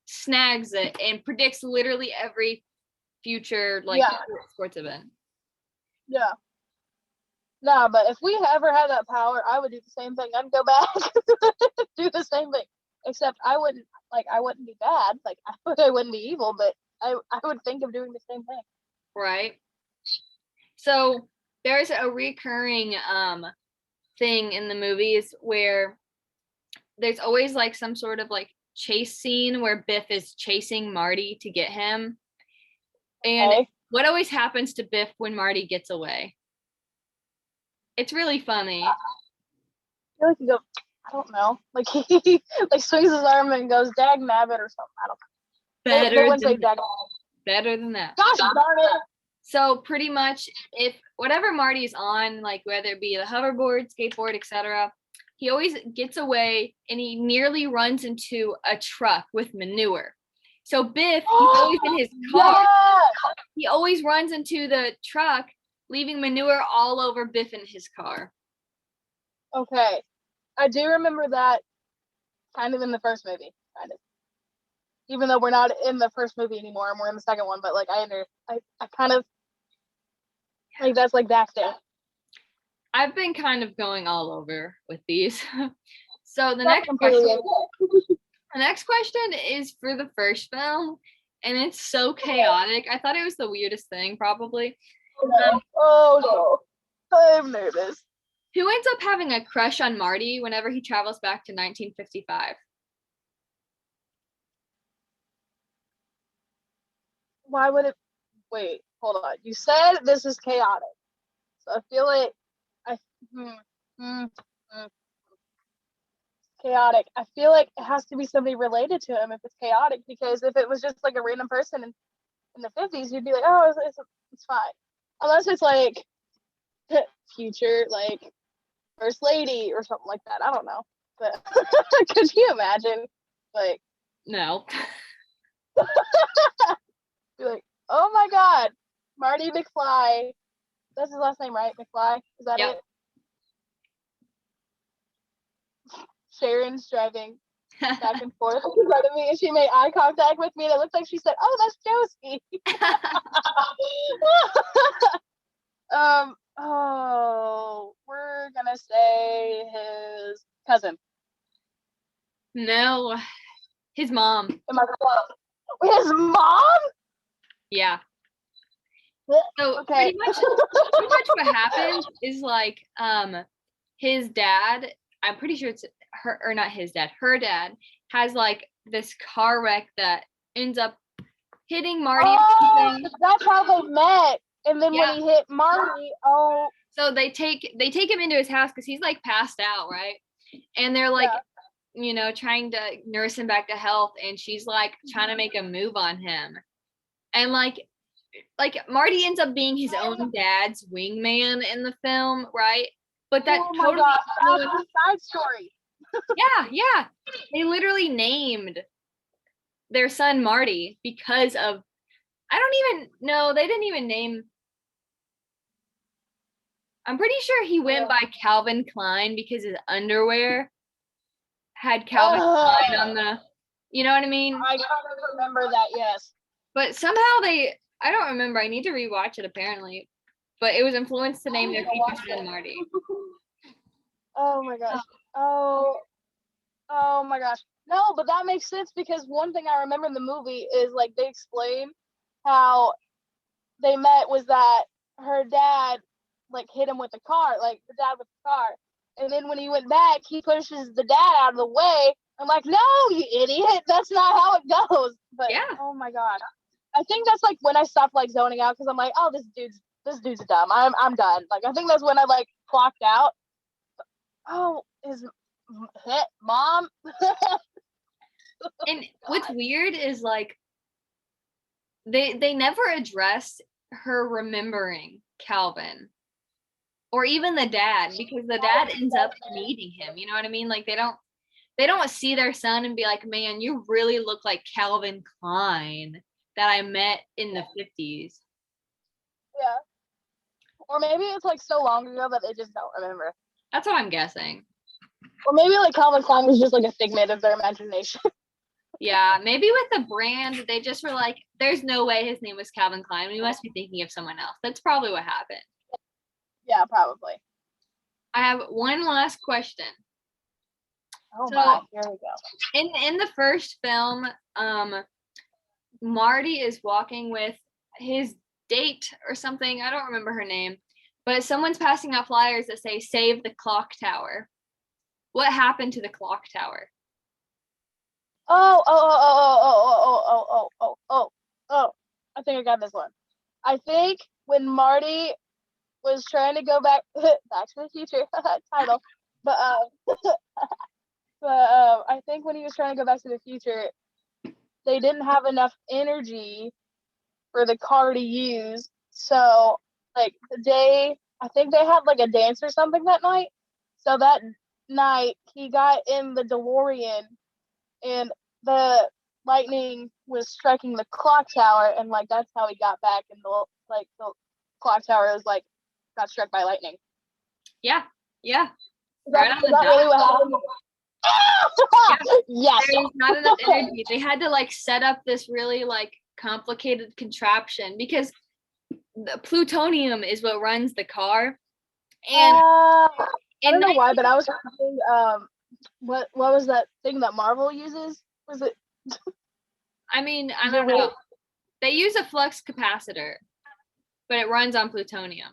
snags it and predicts literally every future sports event. Yeah. No, but if we ever had that power, I would do the same thing. I'd go back, do the same thing. Except I wouldn't be bad. Like I wouldn't be evil, but I would think of doing the same thing. Right. So there's a recurring thing in the movies where there's always like some sort of like chase scene where Biff is chasing Marty to get him. And Okay. what always happens to Biff when Marty gets away? It's really funny. I feel like he goes, I don't know. Like he like swings his arm and goes, dag nabbit or something. I don't know. They wouldn't say dag nabbit. Better than that. Gosh darn it. So pretty much if whatever Marty's on, like whether it be the hoverboard, skateboard, etc., he always gets away and he nearly runs into a truck with manure. So Biff, he's always in his car. Yeah. He always runs into the truck, leaving manure all over Biff in his car. Okay. I do remember that kind of in the first movie. Kind of. Even though we're not in the first movie anymore and we're in the second one, but like I kind of like that's like back there. I've been kind of going all over with these. So the next question is for the first film, and it's so chaotic. I thought it was the weirdest thing, probably. Oh no, I'm nervous. Who ends up having a crush on Marty whenever he travels back to 1955? Why would it? Wait, hold on. You said this is chaotic, so I feel like chaotic. I feel like it has to be somebody related to him if it's chaotic, because if it was just like a random person in the 50s, you'd be like, oh, it's fine. Unless it's like future, like first lady or something like that. I don't know. But could you imagine? Like, No. be like, oh my God, Marty McFly. That's his last name, right? McFly? Is that Yep. it? Sharon's driving back and forth in front of me, and she made eye contact with me, and it looked like she said, "Oh, that's Josie." Oh, we're gonna say his cousin. No, his mom. Am I close? His mom? Yeah. So Okay. pretty much what happens is like his dad, I'm pretty sure it's her, or not his dad, her dad has like this car wreck that ends up hitting Marty. Oh, that's how they met. And then Yeah. when he hit Marty, oh, So they take him into his house because he's like passed out, right? And they're like, you know, trying to nurse him back to health, and she's like trying to make a move on him. And like Marty ends up being his own dad's wingman in the film, right? But that oh my totally gosh, that's a side story. yeah. They literally named their son Marty because of, I don't even know, they didn't even name, I'm pretty sure he went by Calvin Klein because his underwear had Calvin Klein on the, you know what I mean? I kind of remember that, yes. But somehow I don't remember, I need to rewatch it apparently, but it was influenced to name their future son Marty. Oh my gosh. Oh my gosh. No, but that makes sense, because one thing I remember in the movie is like they explain how they met was that her dad like hit him with the car, like the dad with the car. And then when he went back, he pushes the dad out of the way. I'm like, no, you idiot. That's not how it goes. But yeah. Oh my God. I think that's like when I stopped like zoning out, because I'm like, oh, this dude's dumb. I'm done. Like I think that's when I like clocked out. Oh, his mom. And what's weird is like they never address her remembering Calvin or even the dad, because the dad ends up meeting him, you know what I mean? Like they don't see their son and be like, man, you really look like Calvin Klein that I met in the 50s. Yeah. Or maybe it's like so long ago that they just don't remember. That's what I'm guessing. Or maybe like Calvin Klein was just like a figment of their imagination. Yeah, maybe with the brand, they just were like, there's no way his name was Calvin Klein. We must be thinking of someone else. That's probably what happened. Yeah, probably. I have one last question. Oh my, here we go. In the first film, Marty is walking with his Date or something. I don't remember her name, but someone's passing out flyers that say "Save the clock tower." What happened to the clock tower? Oh. I think I got this one. I think when Marty was trying to go back to the Future title, but I think when he was trying to go back to the future, they didn't have enough energy for the car to use. So like I think they had like a dance or something that night. So that night he got in the DeLorean and the lightning was striking the clock tower, and like that's how he got back, and the clock tower was like got struck by lightning. Yeah. Right on the dot. Really what happened? Yes. There's not enough energy. They had to like set up this really like complicated contraption because the plutonium is what runs the car. And I don't know why, but I was thinking, what was that thing that Marvel uses? Was it? I mean, I don't know. They use a flux capacitor, but it runs on plutonium.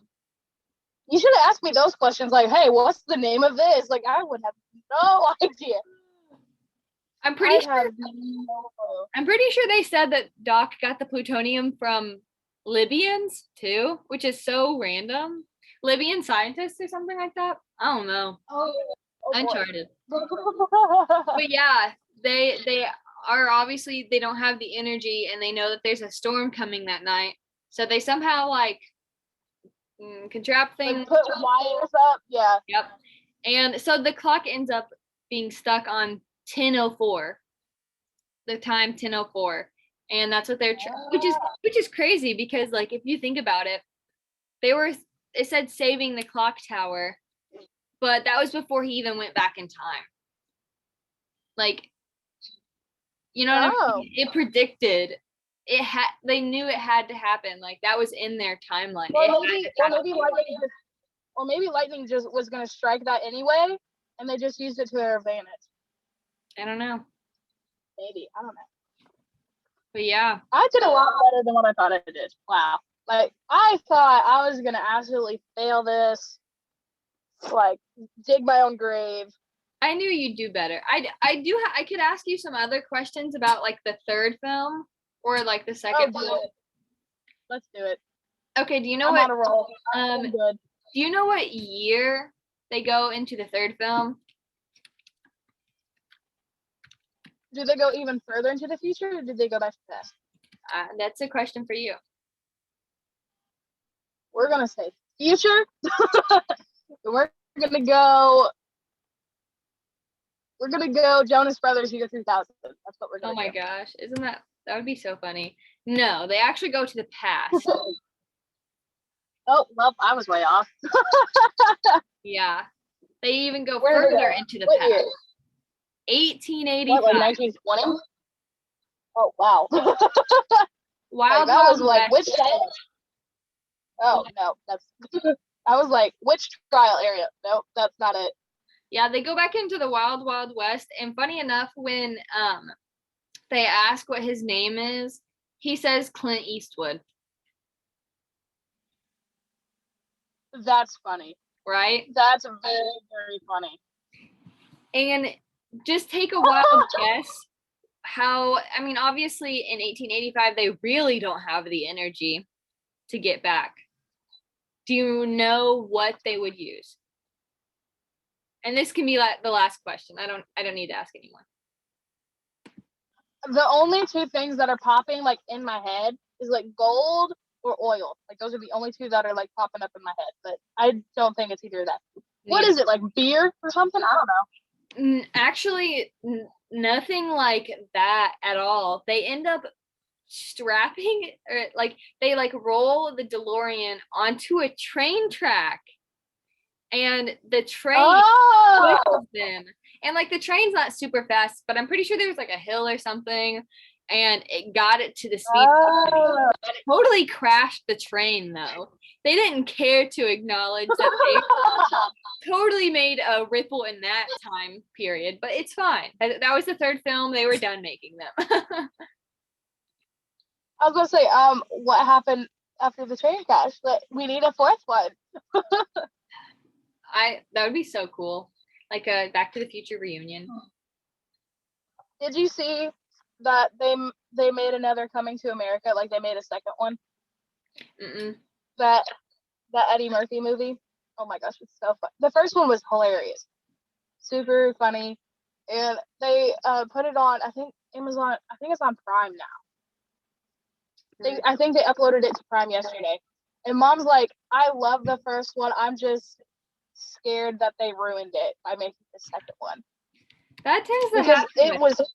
You should have asked me those questions, like, "Hey, what's the name of this?" Like, I would have no idea. I'm pretty sure they said that Doc got the plutonium from Libyans too, which is so random. Libyan scientists or something like that. I don't know. Uncharted. But yeah, they are obviously they don't have the energy, and they know that there's a storm coming that night, so they somehow like contract things. Like put wires up, yeah. Yep. And so the clock ends up being stuck on 10:04. The time 10:04, and that's what they're which is crazy because like if you think about it, it said saving the clock tower, but that was before he even went back in time. Like, you know what I mean? It predicted it had. They knew it had to happen. Like that was in their timeline. Or maybe lightning just was gonna strike that anyway, and they just used it to their advantage. I don't know. Maybe, I don't know. But yeah, I did a lot better than what I thought I did. Wow. Like I thought I was gonna absolutely fail this, like dig my own grave. I knew you'd do better. I could ask you some other questions about like the third film or like the second film. Let's do it. Okay, do you know I'm what on a roll. I'm good. Do you know what year they go into the third film? Do they go even further into the future, or did they go back to the past? That's a question for you. We're gonna say future. We're gonna go Jonas Brothers year 2000. That's what we're gonna do. Oh my gosh, isn't that would be so funny? No, they actually go to the past. Oh, well, I was way off. Yeah, they even go further into the past. 1885. What, like 1920? Oh, wow. Wild that was like West. which? Oh no, that's. I was like, which trial area? Nope, that's not it. Yeah, they go back into the Wild Wild West, and funny enough, when they ask what his name is, he says Clint Eastwood. That's funny. Right? That's very, very funny. And just take a wild guess how, I mean, obviously in 1885, they really don't have the energy to get back. Do you know what they would use? And this can be like the last question. I don't need to ask anymore. The only two things that are popping like in my head is like gold or oil. Like those are the only two that are like popping up in my head, but I don't think it's either of that. What is it, like beer or something? I don't know. Actually, nothing like that at all. They end up strapping, or like they like roll the DeLorean onto a train track, and the train pushes them. And like the train's not super fast, but I'm pretty sure there was like a hill or something, and it got it to the speed. It totally crashed the train though. They didn't care to acknowledge that they totally made a ripple in that time period, but it's fine. That was the third film. They were done making them. I was gonna say, what happened after the train crash, but we need a fourth one. That would be so cool. Like a Back to the Future reunion. Did you see that they made another Coming to America? Like they made a second one. Mm-mm. That Eddie Murphy movie. Oh my gosh, it's so fun. The first one was hilarious, super funny, and they put it on. I think Amazon. I think it's on Prime now. I think they uploaded it to Prime yesterday. And Mom's like, I love the first one. I'm just scared that they ruined it by making the second one. That tends to because happen. it was such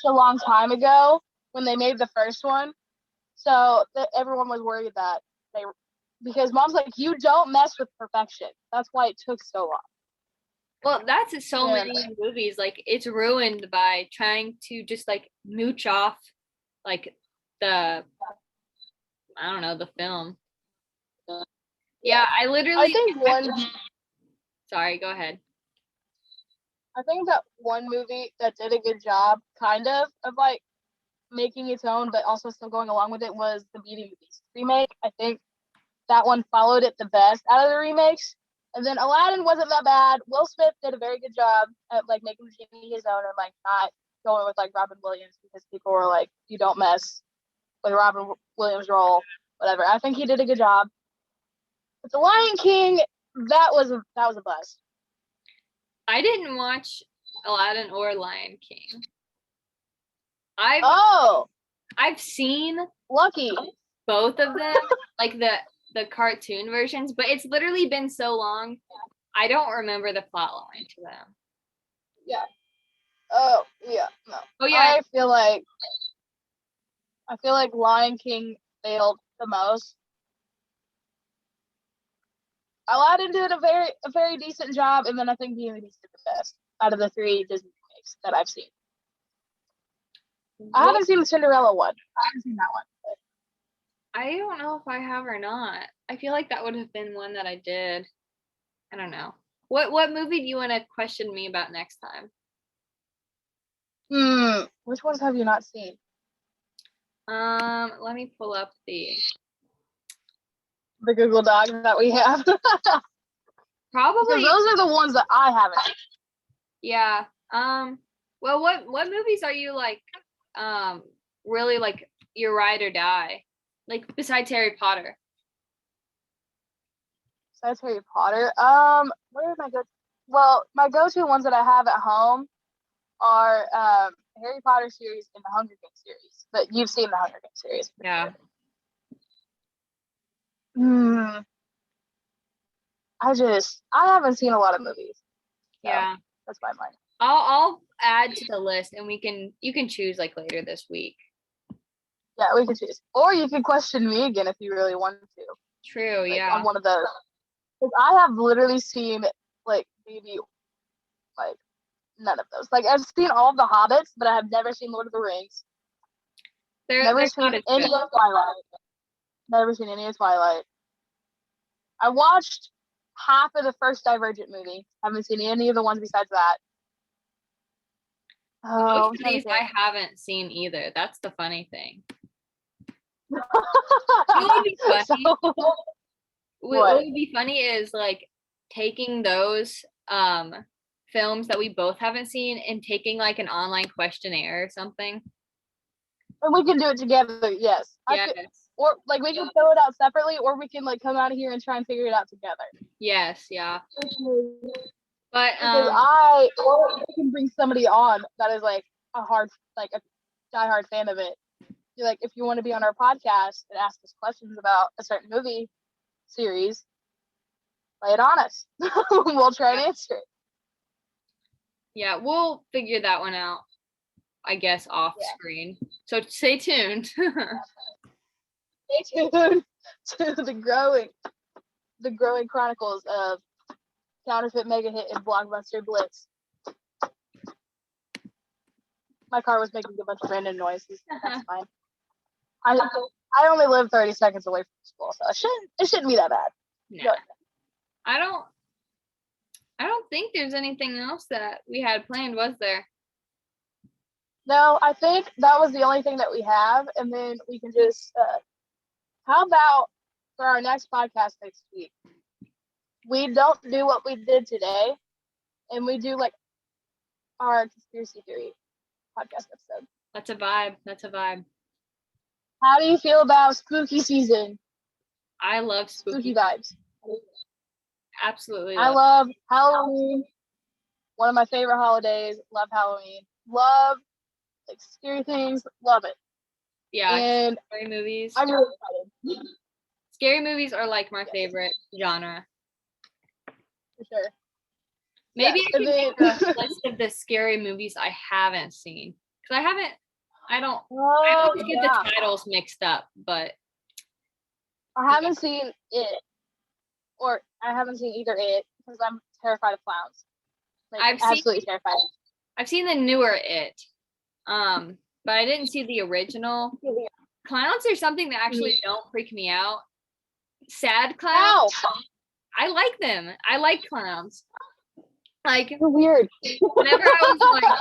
a long time ago when they made the first one. So everyone was worried that because Mom's like, you don't mess with perfection. That's why it took so long. Well, that's so many movies. Like, it's ruined by trying to just like mooch off like the film. Yeah, I think sorry, go ahead. I think that one movie that did a good job kind of like making its own but also still going along with it was the Beauty and the Beast remake. I think that one followed it the best out of the remakes. And then Aladdin wasn't that bad. Will Smith did a very good job at like making the genie his own and like not going with like Robin Williams because people were like, you don't mess with Robin Williams' role, whatever. I think he did a good job. But The Lion King, that was a bust. I didn't watch Aladdin or Lion King. I've seen lucky both of them, like the cartoon versions, but it's literally been so long. I don't remember the plot line to them. Yeah. Oh yeah. No. Oh yeah. I feel like Lion King failed the most. Aladdin did a very decent job, and then I think Beauty and the Beast did the best out of the three Disney remakes that I've seen. I haven't seen the Cinderella one. I haven't seen that one. But I don't know if I have or not. I feel like that would have been one that I did. I don't know. What movie do you want to question me about next time? Which ones have you not seen? Let me pull up the Google Doc that we have. Probably because those are the ones that I haven't seen. Yeah. Well, what movies are you like really like your ride or die? Like besides Harry Potter. Besides Harry Potter, where am I go? Well, my go-to ones that I have at home are Harry Potter series and the Hunger Games series. But you've seen the Hunger Games series. Yeah. Sure. I haven't seen a lot of movies. So yeah. That's my mind. I'll add to the list and you can choose like later this week. Yeah, we can choose. Or you can question me again if you really want to. True, like, yeah. On one of those. Because I have literally seen like maybe like none of those. Like I've seen all of the Hobbits, but I have never seen Lord of the Rings. Never seen any of Twilight. Never seen any of Twilight. I watched half of the first Divergent movie. Haven't seen any of the ones besides that. Most of these I haven't seen either. That's the funny thing. What would be funny? What would be funny is like taking those films that we both haven't seen and taking like an online questionnaire or something. And we can do it together, yes. Yes. Or like we can fill it out separately, or we can like come out of here and try and figure it out together. Yes, yeah. But or we can bring somebody on that is like a diehard fan of it. You're like, if you want to be on our podcast and ask us questions about a certain movie series, lay it on us. We'll try and answer it. Yeah, we'll figure that one out, I guess, off screen. So stay tuned. Stay tuned to the growing chronicles of Counterfeit, Megahit, and Blockbuster Blitz. My car was making a bunch of random noises. That's fine. I only live 30 seconds away from school, so it shouldn't be that bad. No. I don't think there's anything else that we had planned, was there? No, I think that was the only thing that we have, and then we can just how about for our next podcast next week, we don't do what we did today, and we do like our conspiracy theory podcast episode. That's a vibe. That's a vibe. How do you feel about spooky season? I love Spooky vibes. Absolutely. I love Halloween. One of my favorite holidays. Love Halloween. Love like scary things. Love it. Yeah. And scary movies. I'm really excited. Scary movies are like my favorite genre. For sure. Maybe Yeah, I can make a list of the scary movies I haven't seen. Because I always get the titles mixed up, but I haven't seen it. Or I haven't seen either it because I'm terrified of clowns. Like, absolutely terrified. I've seen the newer It. But I didn't see the original. Clowns are something that actually don't freak me out. Sad clowns. Ow. I like them. I like clowns. Like, they're weird. Whenever I was like,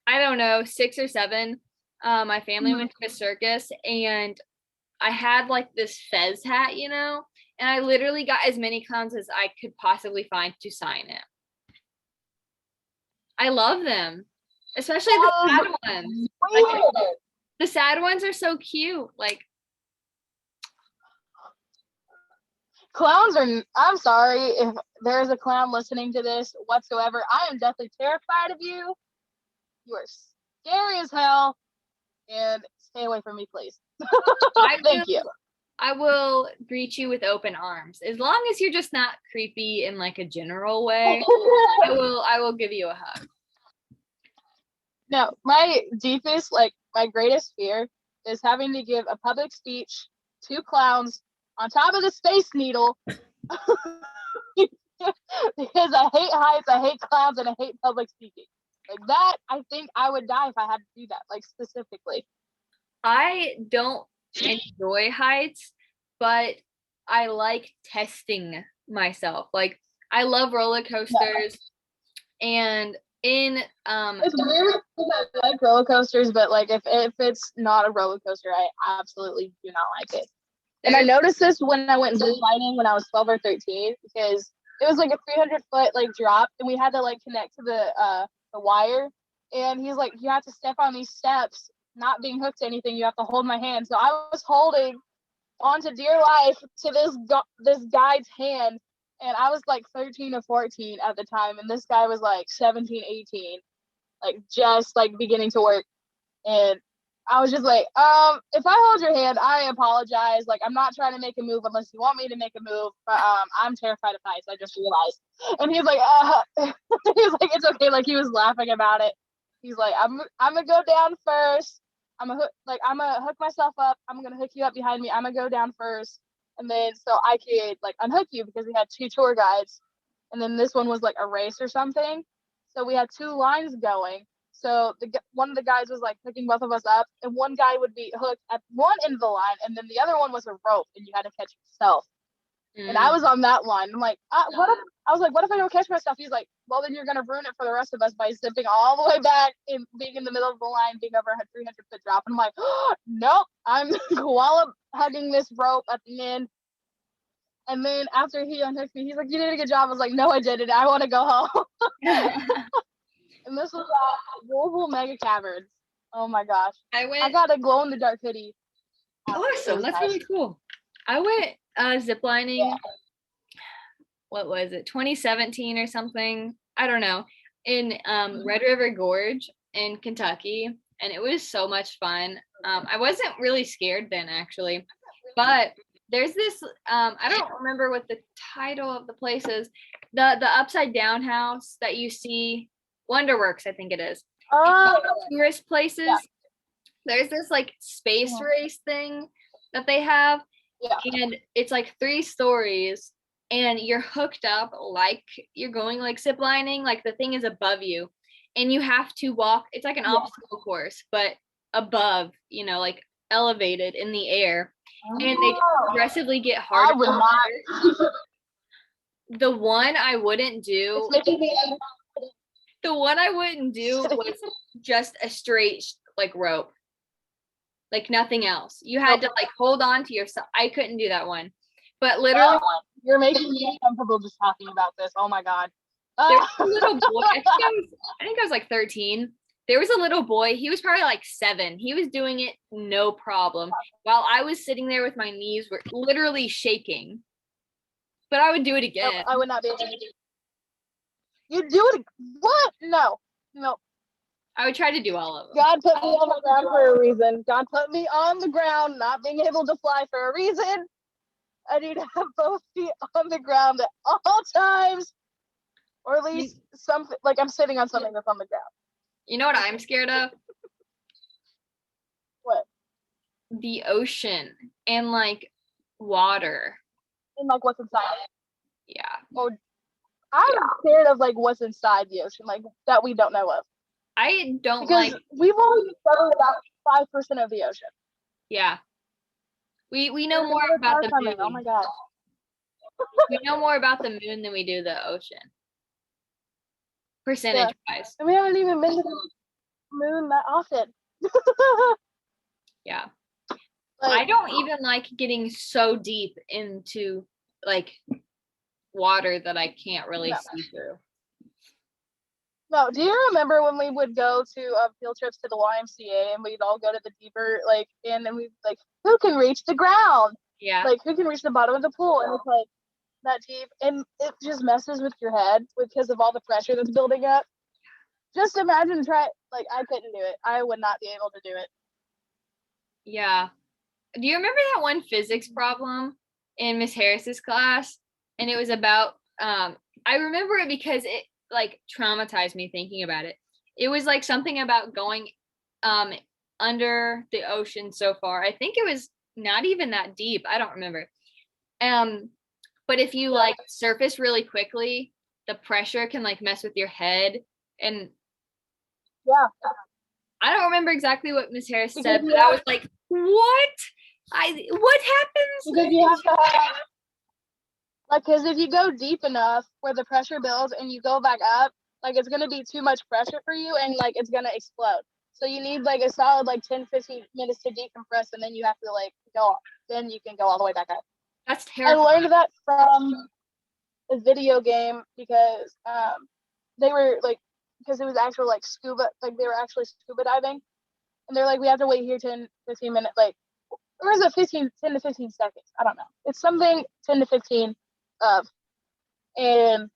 I don't know, 6 or 7, my family went to a circus and I had like this fez hat, you know, and I literally got as many clowns as I could possibly find to sign it. I love them, especially the sad ones. Like, the sad ones are so cute. Like, clowns are, I'm sorry if there's a clown listening to this whatsoever. I am deathly terrified of you. You are scary as hell. And stay away from me, please. Thank you. I will greet you with open arms. As long as you're just not creepy in like a general way, I will give you a hug. No, my deepest, like my greatest fear is having to give a public speech to clowns on top of the Space Needle. Because I hate heights, I hate clowns, and I hate public speaking. Like that, I think I would die if I had to do that, like specifically. I don't enjoy heights, but I like testing myself. Like, I love roller coasters, and in it's weird because I like roller coasters, but like if it's not a roller coaster, I absolutely do not like it. And I noticed this when I went zip lining when I was 12 or 13, because it was like a 300-foot like drop, and we had to like connect to the wire. And he's like, you have to step on these steps, not being hooked to anything. You have to hold my hand. So I was holding onto dear life to this guy's hand, and I was like 13 or 14 at the time, and this guy was like 17, 18, like just like beginning to work. And I was just like, if I hold your hand, I apologize. Like, I'm not trying to make a move unless you want me to make a move. But I'm terrified of heights. I just realized. And he's like, he's like, it's okay. Like, he was laughing about it. He's like, I'm gonna go down first. I'm gonna hook myself up. I'm gonna hook you up behind me. I'm gonna go down first, and then so I could like unhook you, because we had 2 tour guides, and then this one was like a race or something. So we had 2 lines going. So one of the guys was like hooking both of us up, and one guy would be hooked at one end of the line, and then the other one was a rope, and you had to catch yourself. And I was on that line. I'm like, what if I don't catch myself? He's like, well, then you're gonna ruin it for the rest of us by zipping all the way back and being in the middle of the line, being over a 300-foot drop. And I'm like, oh, nope, I'm koala hugging this rope at the end. And then after he unhooked me, he's like, you did a good job. I was like, no, I didn't. I want to go home. And this was at Louisville Mega Caverns. Oh my gosh. I got a glow in the dark hoodie. Awesome. That's really cool. I went ziplining. Yeah. What was it? 2017 or something. I don't know. In Red River Gorge in Kentucky. And it was so much fun. I wasn't really scared then, actually. But there's this, I don't remember what the title of the place is. The upside down house that you see. Wonderworks, I think it is. Oh, tourist places. Yeah. There's this like space race thing that they have, and it's like 3 stories, and you're hooked up like you're going like zip lining. Like the thing is above you, and you have to walk. It's like an obstacle course, but above, you know, like elevated in the air, and they progressively get harder. The one I wouldn't do. The one I wouldn't do was just a straight like rope. like nothing else. You had to like hold on to yourself. I couldn't do that one. But literally, you're making me uncomfortable just talking about this. Oh my God. there was a little boy. I think I was like 13. There was a little boy. He was probably like 7. He was doing it no problem, while I was sitting there with my knees were literally shaking. But I would do it again. I would not be able to do it. You do it? What? No. I would try to do all of them. God put me on the ground for a reason. God put me on the ground, not being able to fly for a reason. I need to have both feet on the ground at all times, or at least something like I'm sitting on something that's on the ground. You know what I'm scared of? What? The ocean and like water. And like what's inside it. Yeah. Well, I'm scared of like what's inside the ocean, like that we don't know of. I don't because like. We've only discovered about 5% of the ocean. Yeah. We know more about the moon. Oh my God. We know more about the moon than we do the ocean. Percentage wise. And we haven't even been to the moon that often. Yeah. I don't even like getting so deep into like water that I can't really see through. No, do you remember when we would go to field trips to the YMCA and we'd all go to the deeper, like, and then we'd like, who can reach the ground? Yeah. Like, who can reach the bottom of the pool? And it's like that deep, and it just messes with your head because of all the pressure that's building up. Just imagine like, I couldn't do it. I would not be able to do it. Yeah. Do you remember that one physics problem in Miss Harris's class? And it was about, I remember it because it like traumatized me thinking about it. It was like something about going under the ocean so far. I think it was not even that deep. I don't remember. But if you like surface really quickly, the pressure can like mess with your head. And I don't remember exactly what Miss Harris said, but I was like, what happens? Because you have to have, like, because if you go deep enough where the pressure builds and you go back up, like, it's going to be too much pressure for you and, like, it's going to explode. So you need, like, a solid, like, 10, 15 minutes to decompress, and then you have to, like, go off. Then you can go all the way back up. That's terrible. I learned that from a video game because they were, like, because it was actual, like, scuba, like, they were actually scuba diving. And they're like, we have to wait here 10, 15 minutes, like, or is it 10 to 15 seconds? I don't know. It's something 10 to 15 of. And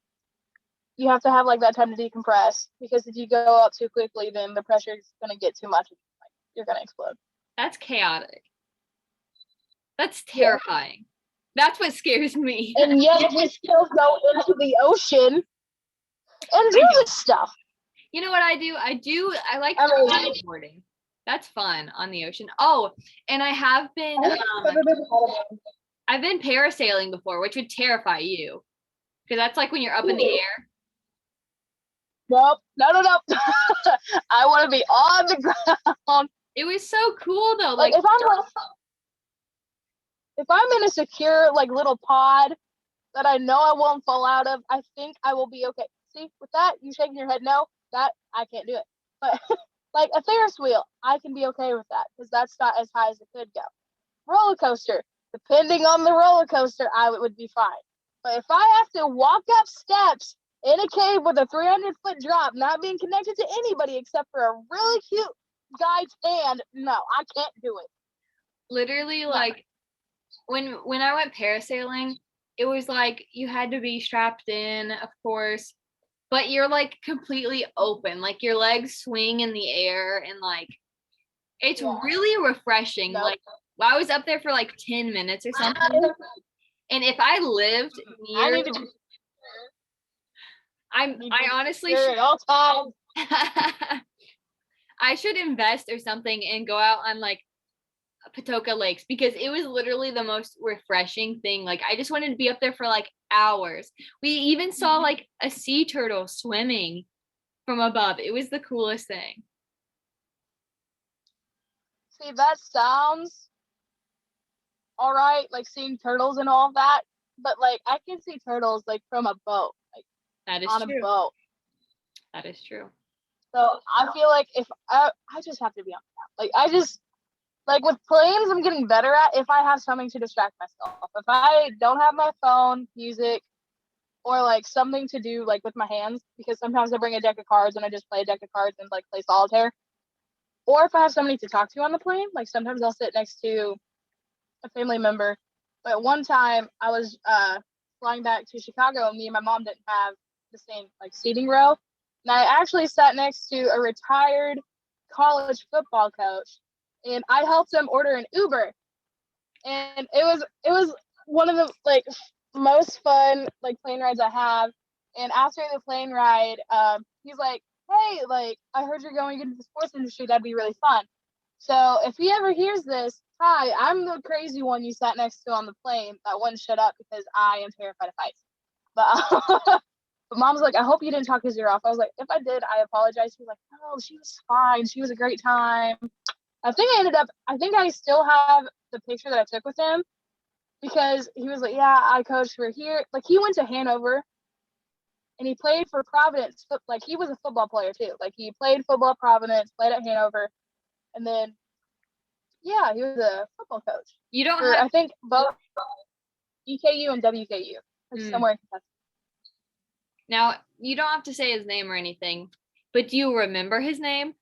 you have to have like that time to decompress because if you go up too quickly, then the pressure is going to get too much. Like, you're going to explode. That's chaotic. That's terrifying. That's what scares me. And yet we still go into the ocean and do this stuff. You know what I do? I like skateboarding. That's fun on the ocean. Oh, and I have been I've been parasailing before, which would terrify you. Because that's like when you're up in the air. Nope. No. I want to be on the ground. It was so cool though. Like if I'm in a secure like little pod that I know I won't fall out of, I think I will be okay. See, with that, you shaking your head no, that I can't do it. But like a Ferris wheel, I can be okay with that because that's not as high as it could go. Roller coaster, depending on the roller coaster, I would be fine. But if I have to walk up steps in a cave with a 300-foot drop, not being connected to anybody except for a really cute guy's hand, no, I can't do it. Literally, like when I went parasailing, it was like you had to be strapped in, of course. But you're like completely open, like your legs swing in the air and like it's really refreshing. Nope. Like I was up there for like 10 minutes or something. And if I lived near I honestly should all time. I should invest or something and go out on like Patoka Lakes because it was literally the most refreshing thing. Like I just wanted to be up there for like hours. We even saw like a sea turtle swimming from above. It was the coolest thing. See, that sounds all right, like seeing turtles and all of that, but like I can see turtles like from a boat, like that is on true. A boat. That is true. So I feel like if I just have to be on the ground. Like I just like with planes, I'm getting better at if I have something to distract myself. If I don't have my phone, music, or like something to do like with my hands, because sometimes I bring a deck of cards and I just play a deck of cards and like play solitaire. Or if I have somebody to talk to on the plane, like sometimes I'll sit next to a family member. But one time I was flying back to Chicago and me and my mom didn't have the same like seating row. And I actually sat next to a retired college football coach and I helped him order an Uber. And it was one of the like most fun like plane rides I have. And after the plane ride, he's like, "Hey, like I heard you're going into the sports industry. That'd be really fun." So if he ever hears this, hi, I'm the crazy one you sat next to on the plane that wouldn't shut up because I am terrified of heights. But but mom's like, I hope you didn't talk his ear off. I was like, if I did, I apologize. She was like, no, she was fine. She was a great time. I think I still have the picture that I took with him because he was like, yeah, I coached for here. Like he went to Hanover and he played for Providence. Like he was a football player too. Like he played football at Providence, played at Hanover. And then, yeah, he was a football coach. You don't have. I think both EKU and WKU, somewhere in Kentucky. Now, you don't have to say his name or anything, but do you remember his name?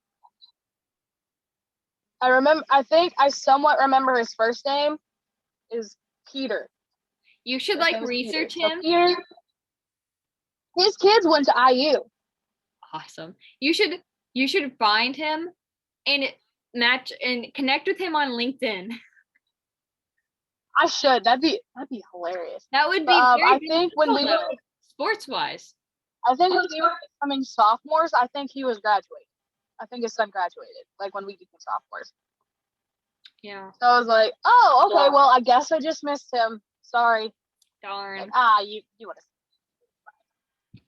I think I somewhat remember his first name is Peter. You should like research him. So Peter, his kids went to IU. Awesome. You should find him and match and connect with him on LinkedIn. I should. That'd be hilarious. That would be I think when we were sports wise. I think when we were becoming sophomores, I think he was graduating. I think his son graduated, like when we became sophomores. Yeah. So I was like, oh, okay, well, I guess I just missed him. Sorry. Darn. Like, you would have.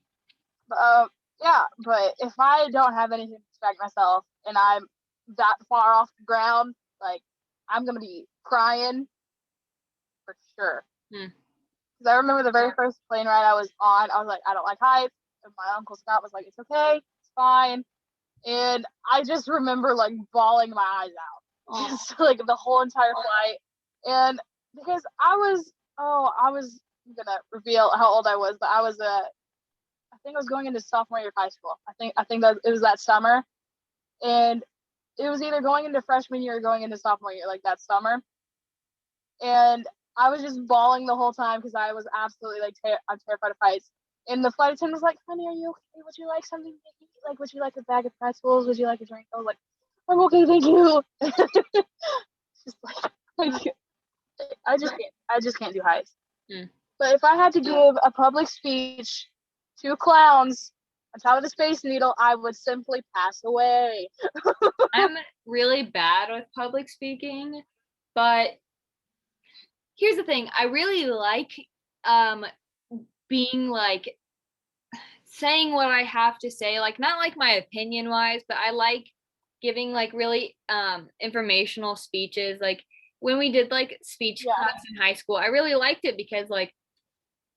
But yeah, but if I don't have anything to distract myself and I'm that far off the ground, like I'm gonna be crying for sure. Because I remember the very first plane ride I was on, I was like, I don't like heights. And my uncle Scott was like, it's okay, it's fine. And I just remember like bawling my eyes out, just like the whole entire flight. And because I was gonna reveal how old I was, but I think I was going into sophomore year of high school. I think that it was that summer, and it was either going into freshman year or going into sophomore year, like that summer. And I was just bawling the whole time because I was absolutely like I'm terrified of heights. And the flight attendant was like, "Honey, are you okay? Would you like something to eat? Like, would you like a bag of pretzels? Would you like a drink?" I was like, "I'm okay, thank you." Just like I just can't do heights. But if I had to give a public speech to clowns on top of the Space Needle, I would simply pass away. I'm really bad with public speaking, but here's the thing. I really like being like saying what I have to say, like not like my opinion wise, but I like giving like really informational speeches. Like when we did like speech class in high school, I really liked it because like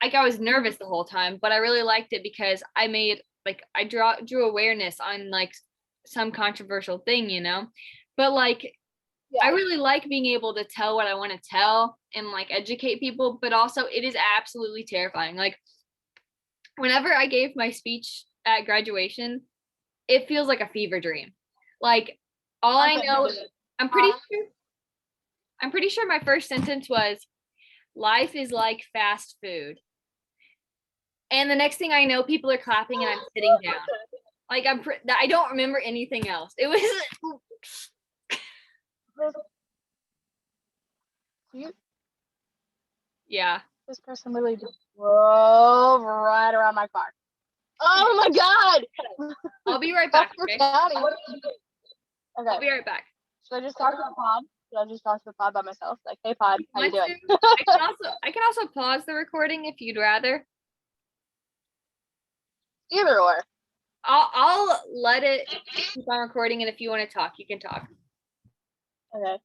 I was nervous the whole time, but I really liked it because I made like I drew awareness on like some controversial thing, you know. But like I really like being able to tell what I want to tell and like educate people, but also it is absolutely terrifying. Like whenever I gave my speech at graduation, it feels like a fever dream. Like all I know, I'm pretty sure my first sentence was, "Life is like fast food." And the next thing I know, people are clapping and I'm sitting down. Like I don't remember anything else. It was. Yeah. This person literally just drove right around my car. Oh my god! I'll be right back. Okay? Okay. I'll be right back. Should I just talk to the pod? Should I just talk to the pod by myself? Like, hey pod, how you doing? I can also pause the recording if you'd rather. Either or. I'll let it keep on recording, and if you want to talk, you can talk. Okay.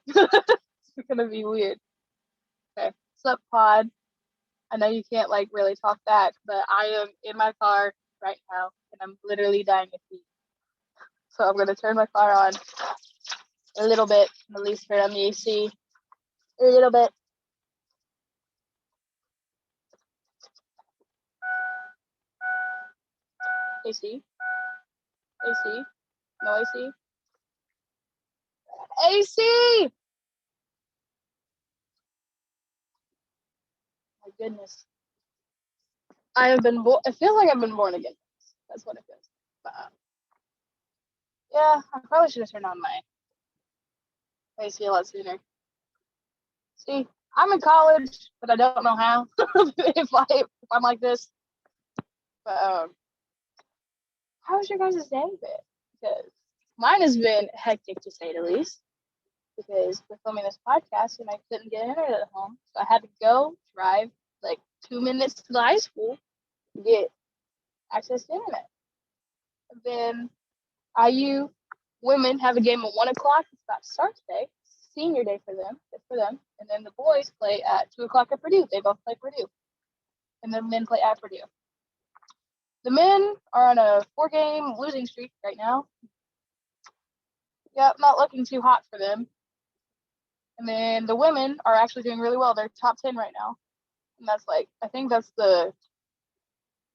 It's gonna be weird. Okay. What's up, pod? I know you can't like really talk back, but I am in my car right now, and I'm literally dying of heat. So I'm gonna turn my car on. a little bit, at least turn on the AC a little bit. AC, AC, no AC, AC. My goodness, I have been. It feels like I've been born again. That's what it feels. But yeah, I probably should have turned on my AC a lot sooner. See, I'm in college, but I don't know how. if I'm like this. But how's your guys' day been? Because mine has been hectic to say the least. Because we're filming this podcast and I couldn't get internet at home, so I had to go drive like 2 minutes to the high school to get access to internet. And then IU women have a game at 1 o'clock. It's about to start today. Senior day for them. Good for them. And then the boys play at 2 o'clock at Purdue. They both play Purdue. And the men play at Purdue. The men are on a 4-game losing streak right now. Yep, not looking too hot for them. And then the women are actually doing really well. They're top 10 right now. And that's like, I think that's the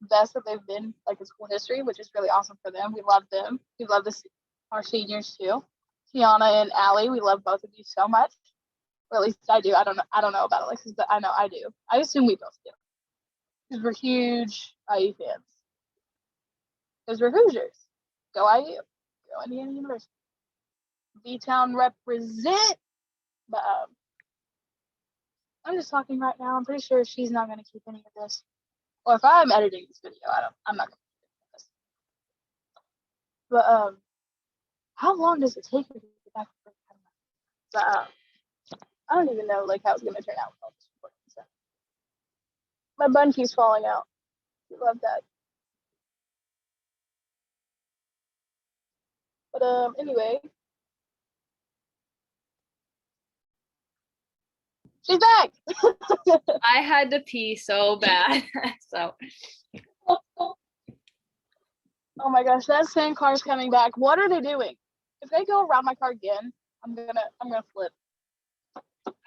best that they've been like in school history, which is really awesome for them. We love them. We love our seniors too. Tiana and Allie, we love both of you so much. Or at least I do. I don't know about Alexis, but I know I do. I assume we both do. Because we're huge IU fans. Because we're Hoosiers. Go IU. Go Indiana University. B-Town represent. But I'm just talking right now. I'm pretty sure she's not going to keep any of this. Or if I'm editing this video, I'm not going to keep any of this. But how long does it take her to get back to the But I don't even know like how it's going to turn out with all this recording stuff. My bun keeps falling out. We love that. But anyway. She's back. I had to pee so bad. So. Oh my gosh, that same car's coming back. What are they doing? If they go around my car again, I'm gonna flip.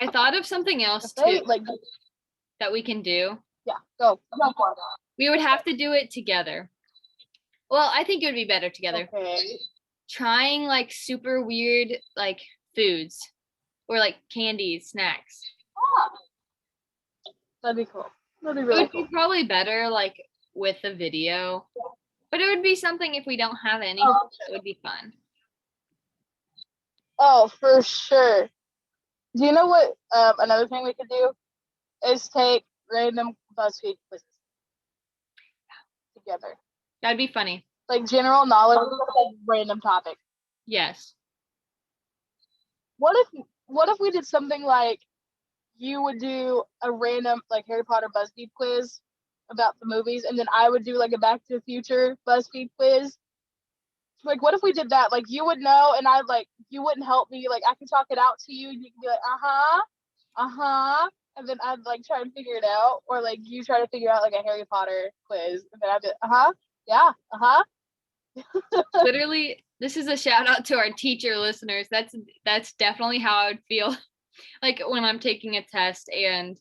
I thought of something else too like that we can do. Yeah, go for it. We would have to do it together. Well, I think it would be better together. Okay. Trying like super weird like foods or like candies, snacks. That'd be cool. That'd be really It would be probably better like with a video. Yeah. But it would be something if we don't have any. Oh, it would be fun. Oh, for sure. Do you know what another thing we could do is take random BuzzFeed quizzes together. That'd be funny. Like general knowledge, like random topic. Yes. What if we did something like you would do a random like Harry Potter BuzzFeed quiz about the movies, and then I would do like a Back to the Future BuzzFeed quiz. Like, what if we did that? Like, you would know, and you wouldn't help me. Like, I can talk it out to you, and you can be like, and then I'd like try and figure it out, or like you try to figure out like a Harry Potter quiz, and then I'd be, yeah, Literally, this is a shout out to our teacher listeners. That's definitely how I would feel, like when I'm taking a test and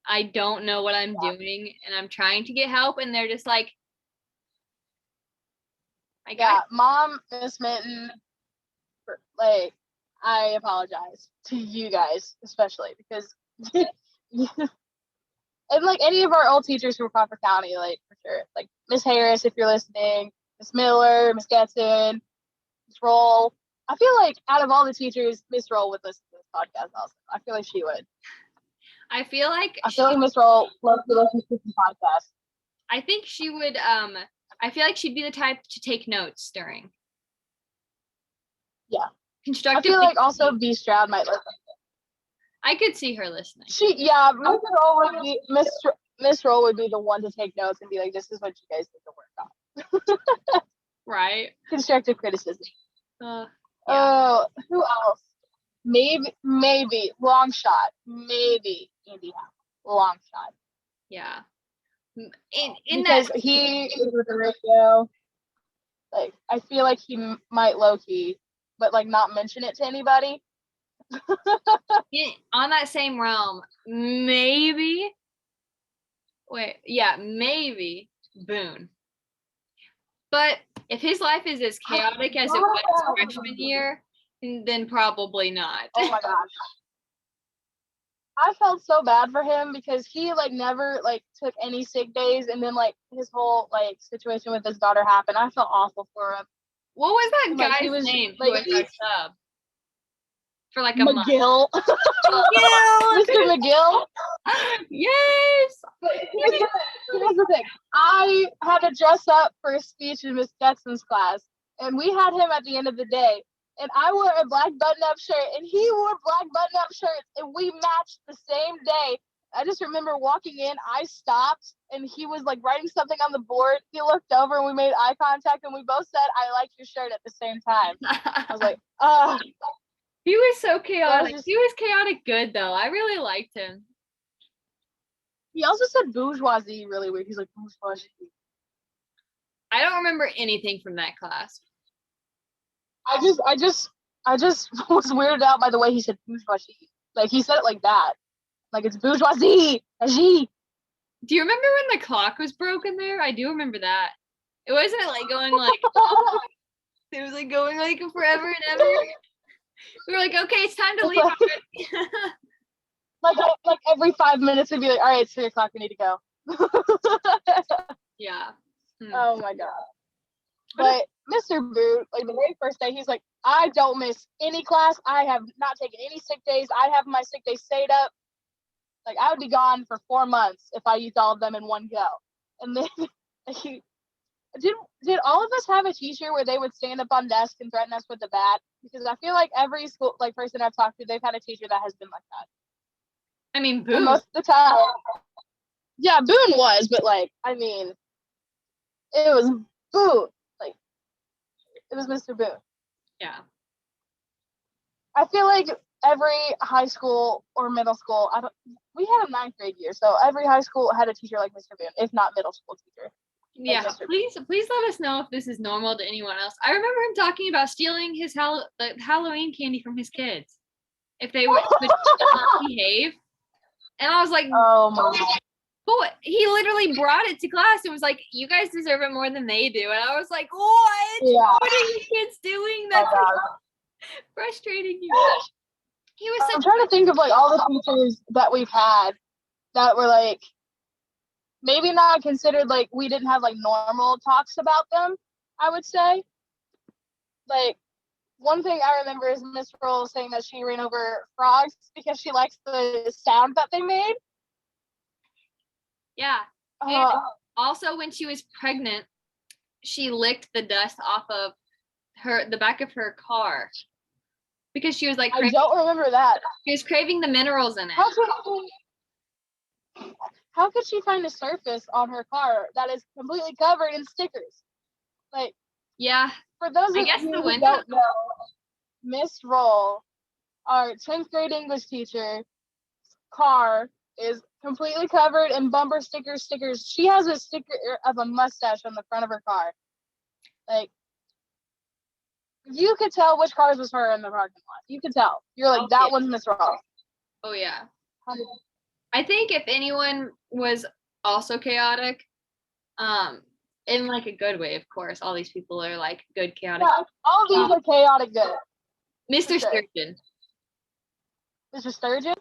I don't know what I'm doing, and I'm trying to get help, and they're just like, Mom, Miss Minton, like, I apologize to you guys, especially because, and like any of our old teachers from Crawford County, like for sure, like Miss Harris, if you're listening, Miss Miller, Miss Getson, Miss Roll. I feel like out of all the teachers, Miss Roll would listen to this podcast also. I feel like she would. I feel like Miss Roll loves to listen to this podcast. I think she would. I feel like she'd be the type to take notes during. Yeah. Constructive. I feel like also B. Stroud might listen. I could see her listening. Miss Roll would be the one to take notes and be like, "This is what you guys need to work on." Right. Constructive criticism. Yeah. Who else? Maybe long shot. Maybe Andy Howe. Long shot. Yeah. Because he is with the radio. Like, I feel like he might low key but like not mention it to anybody. On that same realm, maybe Boone. But if his life is as chaotic as it was freshman year, then probably not. Oh my gosh. I felt so bad for him because he like never like took any sick days, and then like his whole like situation with his daughter happened. I felt awful for him. What was that Like, guy's name? Like, who was our sub for like a McGill. month? Mr. McGill. Yes. Here's the thing. I had to dress up for a speech in Miss Jackson's class, and we had him at the end of the day. And I wore a black button-up shirt, and he wore black button-up shirts, and we matched the same day. I just remember walking in, I stopped, and he was like writing something on the board. He looked over, and we made eye contact, and we both said, "I like your shirt" at the same time. I was like, oh. He was so chaotic. Just, he was chaotic good, though. I really liked him. He also said bourgeoisie really weird. He's like, bourgeoisie. I don't remember anything from that class. I just was weirded out by the way he said bourgeoisie. Like, he said it like that. Like, it's bourgeoisie. Do you remember when the clock was broken there? I do remember that. It wasn't like going like, it was like going like forever and ever. We were like, okay, it's time to leave already. like every 5 minutes we'd be like, all right, it's 3 o'clock, we need to go. Yeah. Oh my god. But Mr. Boot, like the very first day, he's like, I don't miss any class. I have not taken any sick days. I have my sick days stayed up. Like, I would be gone for 4 months if I used all of them in one go. And then he did all of us have a teacher where they would stand up on desk and threaten us with the bat? Because I feel like every school like person I've talked to, they've had a teacher that has been like that. I mean, Boone. And most of the time. Yeah, Boone was, but like, I mean, it was Boone. Like, it was Mr. Boone. Yeah. I feel like every high school or middle school, we had a 9th grade year, so every high school had a teacher like Mr. Boone, if not middle school teacher. Yeah, please let us know if this is normal to anyone else. I remember him talking about stealing his Halloween candy from his kids if they would not behave. And I was like, oh my god. But he literally brought it to class and was like, you guys deserve it more than they do. And I was like, what? Yeah. What are you kids doing? That's frustrating you. He was I'm trying to think of like all the teachers that we've had that were like maybe not considered, like we didn't have like normal talks about them, I would say. Like, one thing I remember is Miss Roll saying that she ran over frogs because she likes the sound that they made. Yeah. And also, when she was pregnant, she licked the dust off of the back of her car because she was like, I don't remember that. She was craving the minerals in it. How could she find a surface on her car that is completely covered in stickers? Like, yeah. For those of you who don't know, Miss Roll, our 10th grade English teacher, car is completely covered in bumper stickers. She has a sticker of a mustache on the front of her car. Like, you could tell which cars was her in the parking lot. You could tell. You're like, that one's Miss Roll. Oh, yeah. I think if anyone was also chaotic, in like a good way, of course, all these people are like good chaotic. Yeah, all of these are chaotic good. Mr. Sturgeon. Mr. Sturgeon?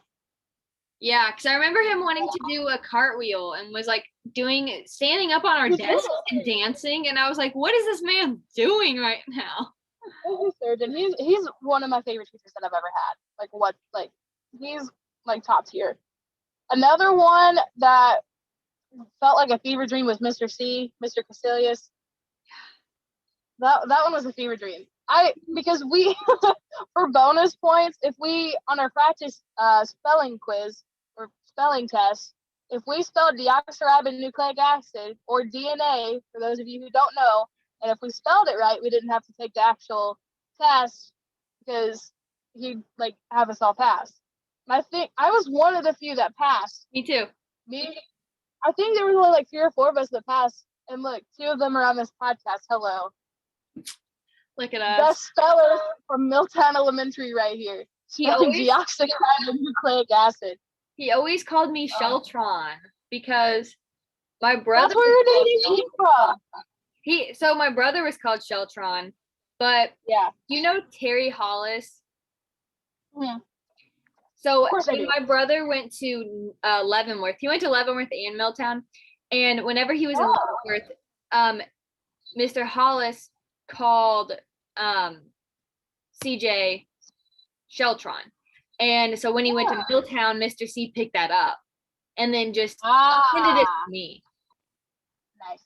Yeah, because I remember him wanting to do a cartwheel and was like standing up on our desk and dancing, and I was like, what is this man doing right now? Mr. Sturgeon, he's one of my favorite teachers that I've ever had. He's like top tier. Another one that felt like a fever dream was Mr. C, Mr. Casilius. That one was a fever dream. Because we, for bonus points, if we, on our practice spelling quiz or spelling test, if we spelled deoxyribonucleic acid or DNA, for those of you who don't know, and if we spelled it right, we didn't have to take the actual test because he'd like have us all pass. And I think I was one of the few that passed. Me too. I think there was only like 3 or 4 of us that passed. And look, 2 of them are on this podcast. Hello. Look at us. Best speller from Milltown Elementary right here. Spelling deoxyribonucleic acid. He always called me Sheltron because my brother. That's where your name came from. So my brother was called Sheltron, but yeah. You know Terry Hollis? Yeah. So when my brother went to Leavenworth, he went to Leavenworth and Milltown, and whenever he was in Leavenworth, Mr. Hollis called CJ Sheltron. And so when he went to Milltown, Mr. C picked that up and then just handed it to me. Nice.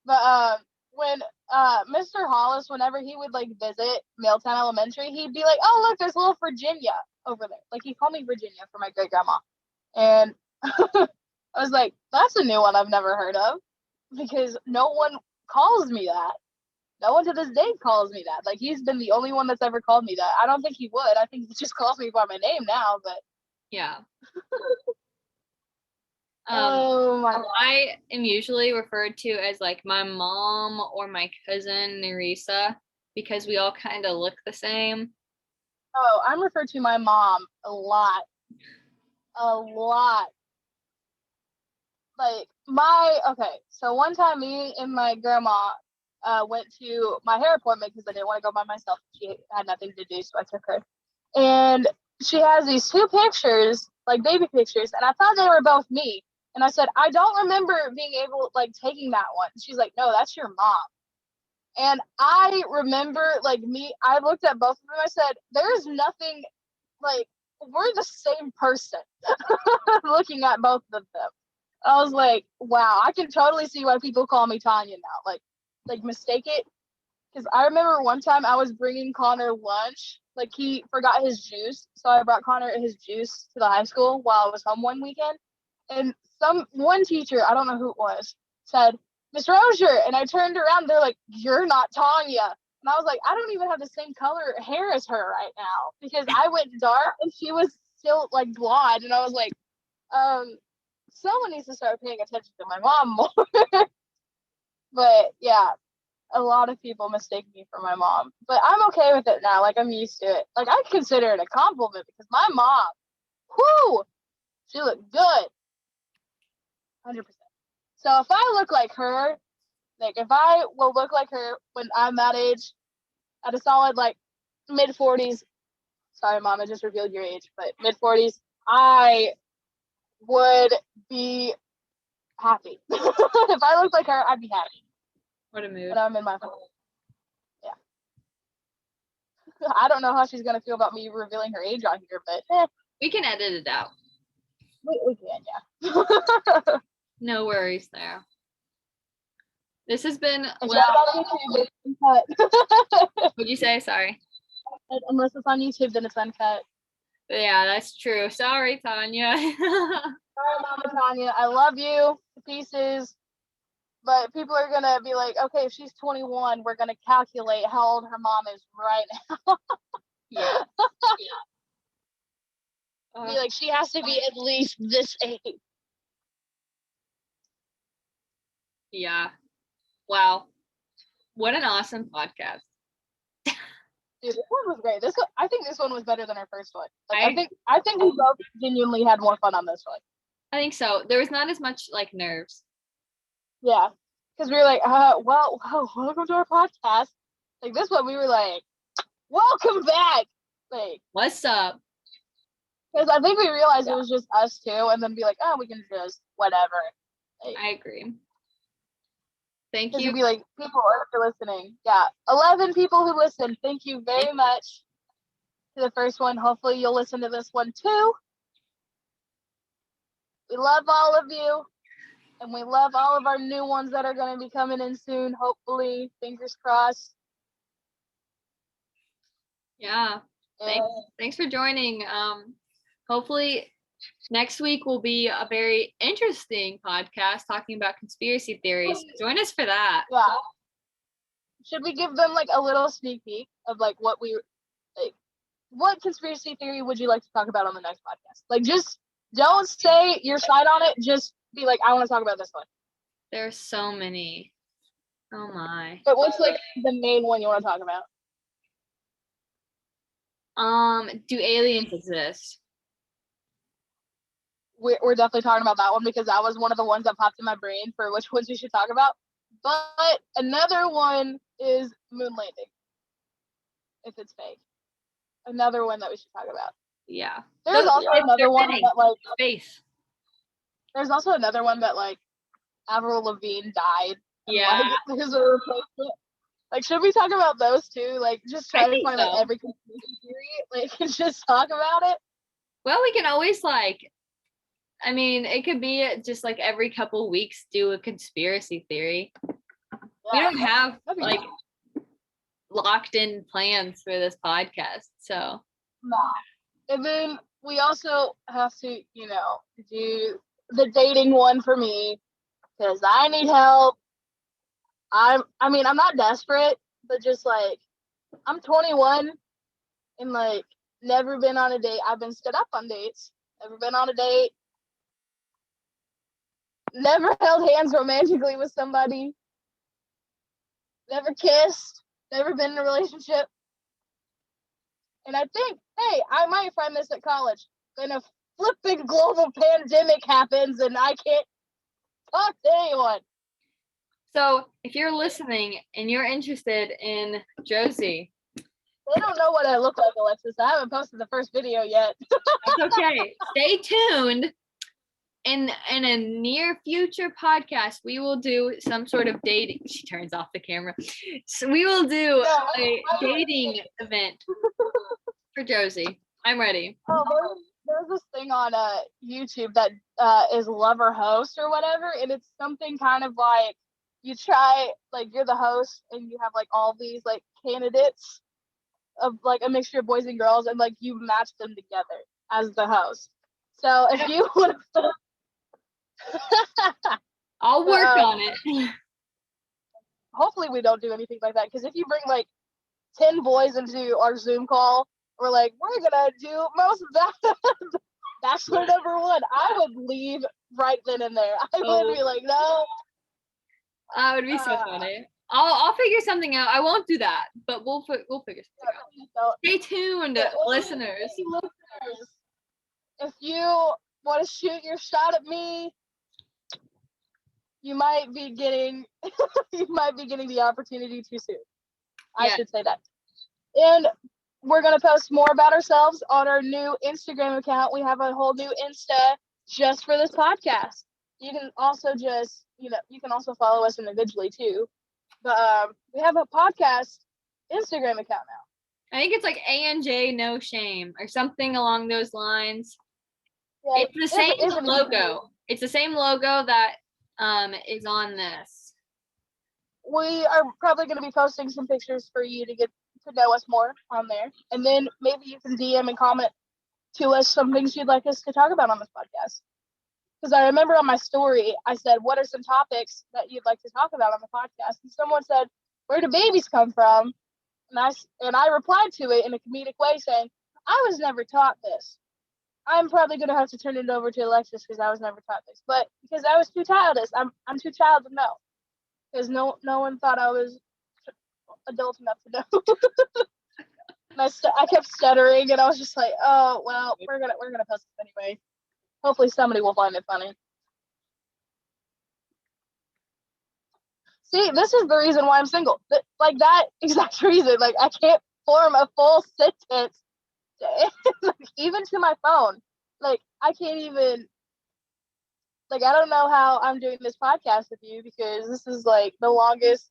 But when Mr. Hollis, whenever he would like visit Milltown Elementary, he'd be like, "Oh, look, there's little Virginia over there." Like he called me Virginia for my great grandma. And I was like, that's a new one I've never heard of, because no one calls me that. No one to this day calls me that. Like, he's been the only one that's ever called me that. I don't think he would. I think he just calls me by my name now, but. Yeah. Oh my God. I am usually referred to as like my mom or my cousin Nerissa because we all kind of look the same. Oh, I'm referred to my mom a lot. A lot. Like, so one time me and my grandma went to my hair appointment because I didn't want to go by myself. She had nothing to do, so I took her. And she has these two pictures, like baby pictures, and I thought they were both me. And I said, I don't remember being able, like, taking that one. She's like, no, that's your mom. And I remember, like, I looked at both of them. I said, there's nothing, like, we're the same person. Looking at both of them. I was like, wow, I can totally see why people call me Tanya now. Like mistake it. Because I remember one time I was bringing Connor lunch. Like, he forgot his juice. So I brought Connor his juice to the high school while I was home one weekend. And one teacher, I don't know who it was, said, "Mr. Osier." And I turned around, they're like, "You're not Tanya." And I was like, I don't even have the same color hair as her right now, because I went dark and she was still like blonde. And I was like, someone needs to start paying attention to my mom more. But yeah, a lot of people mistake me for my mom, but I'm okay with it now. Like, I'm used to it. Like, I consider it a compliment because my mom, whoo, she looked good. 100%. So if I look like her, like, if I will look like her when I'm that age, at a solid, like, mid-40s, sorry, Mom, I just revealed your age, but mid-40s, I would be happy. If I looked like her, I'd be happy. What a mood. But I'm in my phone. Yeah. I don't know how she's going to feel about me revealing her age on here, but we can edit it out. We can, yeah. No worries there. This has been, what'd you say? Sorry. Unless it's on YouTube, then it's uncut. Yeah, that's true. Sorry, Tanya. Sorry, Mama Tanya. I love you to pieces. But people are going to be like, okay, if she's 21, we're going to calculate how old her mom is right now. Yeah. Be like, she has to be at least this age. Yeah. Wow. What an awesome podcast. Dude, this one was great. I think this one was better than our first one. Like, I think we both genuinely had more fun on this one. I think so. There was not as much like nerves. Yeah. Because we were like, welcome to our podcast. Like, this one, we were like, welcome back. Like, what's up? Because I think we realized it was just us two, and then be like, oh, we can just whatever. Like, I agree. Thank you. Be like, people are listening. Yeah, 11 people who listen. Thank you very much to the first one. Hopefully, you'll listen to this one too. We love all of you, and we love all of our new ones that are going to be coming in soon. Hopefully, fingers crossed. Yeah. Thanks for joining. Hopefully next week will be a very interesting podcast talking about conspiracy theories. Join us for that. Yeah. Should we give them like a little sneak peek of like what conspiracy theory would you like to talk about on the next podcast? Like, just don't say your side on it. Just be like, I want to talk about this one. There's so many. Oh my. But what's like the main one you want to talk about? Do aliens exist? We're definitely talking about that one because that was one of the ones that popped in my brain for which ones we should talk about. But another one is moon landing. If it's fake. Another one that we should talk about. Yeah. There's also another one that like space. There's also another one that like Avril Lavigne died. And, Yeah. like, there's a replacement. Like, should we talk about those too? Like, just try to find like every conspiracy theory, like, and just talk about it. Well, we can always like, I mean, it could be just like every couple weeks do a conspiracy theory. Yeah, we don't have like locked in plans for this podcast, so. No. And then we also have to, you know, do the dating one for me because I need help. I mean, I'm not desperate, but just like, I'm 21 and like never been on a date. I've been stood up on dates, never been on a date, never held hands romantically with somebody, never kissed, never been in a relationship. And I think, hey, I might find this at college. Then a flipping global pandemic happens and I can't talk to anyone. So if you're listening and you're interested in Josie. They don't know what I look like, Alexis. I haven't posted the first video yet. It's okay. Stay tuned. In a near future podcast, we will do some sort of dating. She turns off the camera. So we will do a dating event for Josie. I'm ready. Oh, there's this thing on YouTube that is Lover Host or whatever, and it's something kind of like you try, like you're the host and you have like all these like candidates of like a mixture of boys and girls, and like you match them together as the host. So if you want to I'll work on it. Hopefully we don't do anything like that, because if you bring like 10 boys into our Zoom call, we're like, we're gonna do most of that. Bachelor number one. I would leave right then and there. I would be like, no. That would be so funny. I'll figure something out. I won't do that, but we'll figure something out. Stay tuned, listeners. If you want to shoot your shot at me, you might be getting the opportunity too soon. I should say that. And we're gonna post more about ourselves on our new Instagram account. We have a whole new Insta just for this podcast. You can also you can also follow us individually too. But we have a podcast Instagram account now. I think it's like ANJ No Shame or something along those lines. Yeah, it's the same logo. It's the same logo that is on this. We are probably going to be posting some pictures for you to get to know us more on there, and then maybe you can DM and comment to us some things you'd like us to talk about on this podcast. Because I remember on my story, I said, what are some topics that you'd like to talk about on the podcast? And someone said, where do babies come from? And I replied to it in a comedic way saying, I was never taught this. I'm probably going to have to turn it over to Alexis because I was never taught this. But because I was too childish, I'm too child to know. Because no one thought I was adult enough to know. I kept stuttering, and I was just like, oh, well, we're gonna post this anyway. Hopefully somebody will find it funny. See, this is the reason why I'm single. Like that exact reason. Like I can't form a full sentence, even to my phone. Like I can't even. Like I don't know how I'm doing this podcast with you, because this is like the longest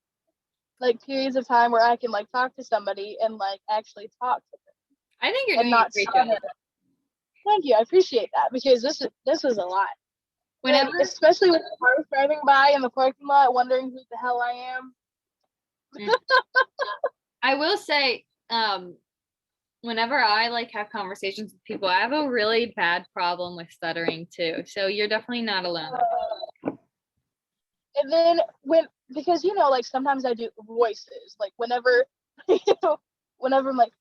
like periods of time where I can like talk to somebody and like actually talk to them. I think you're doing a great job. Thank you. I appreciate that, because this is a lot. Whenever, especially with cars driving by in the parking lot, wondering who the hell I am. I will say, whenever I like have conversations with people, I have a really bad problem with stuttering too. So you're definitely not alone. And then because like sometimes I do voices, like whenever whenever I'm like,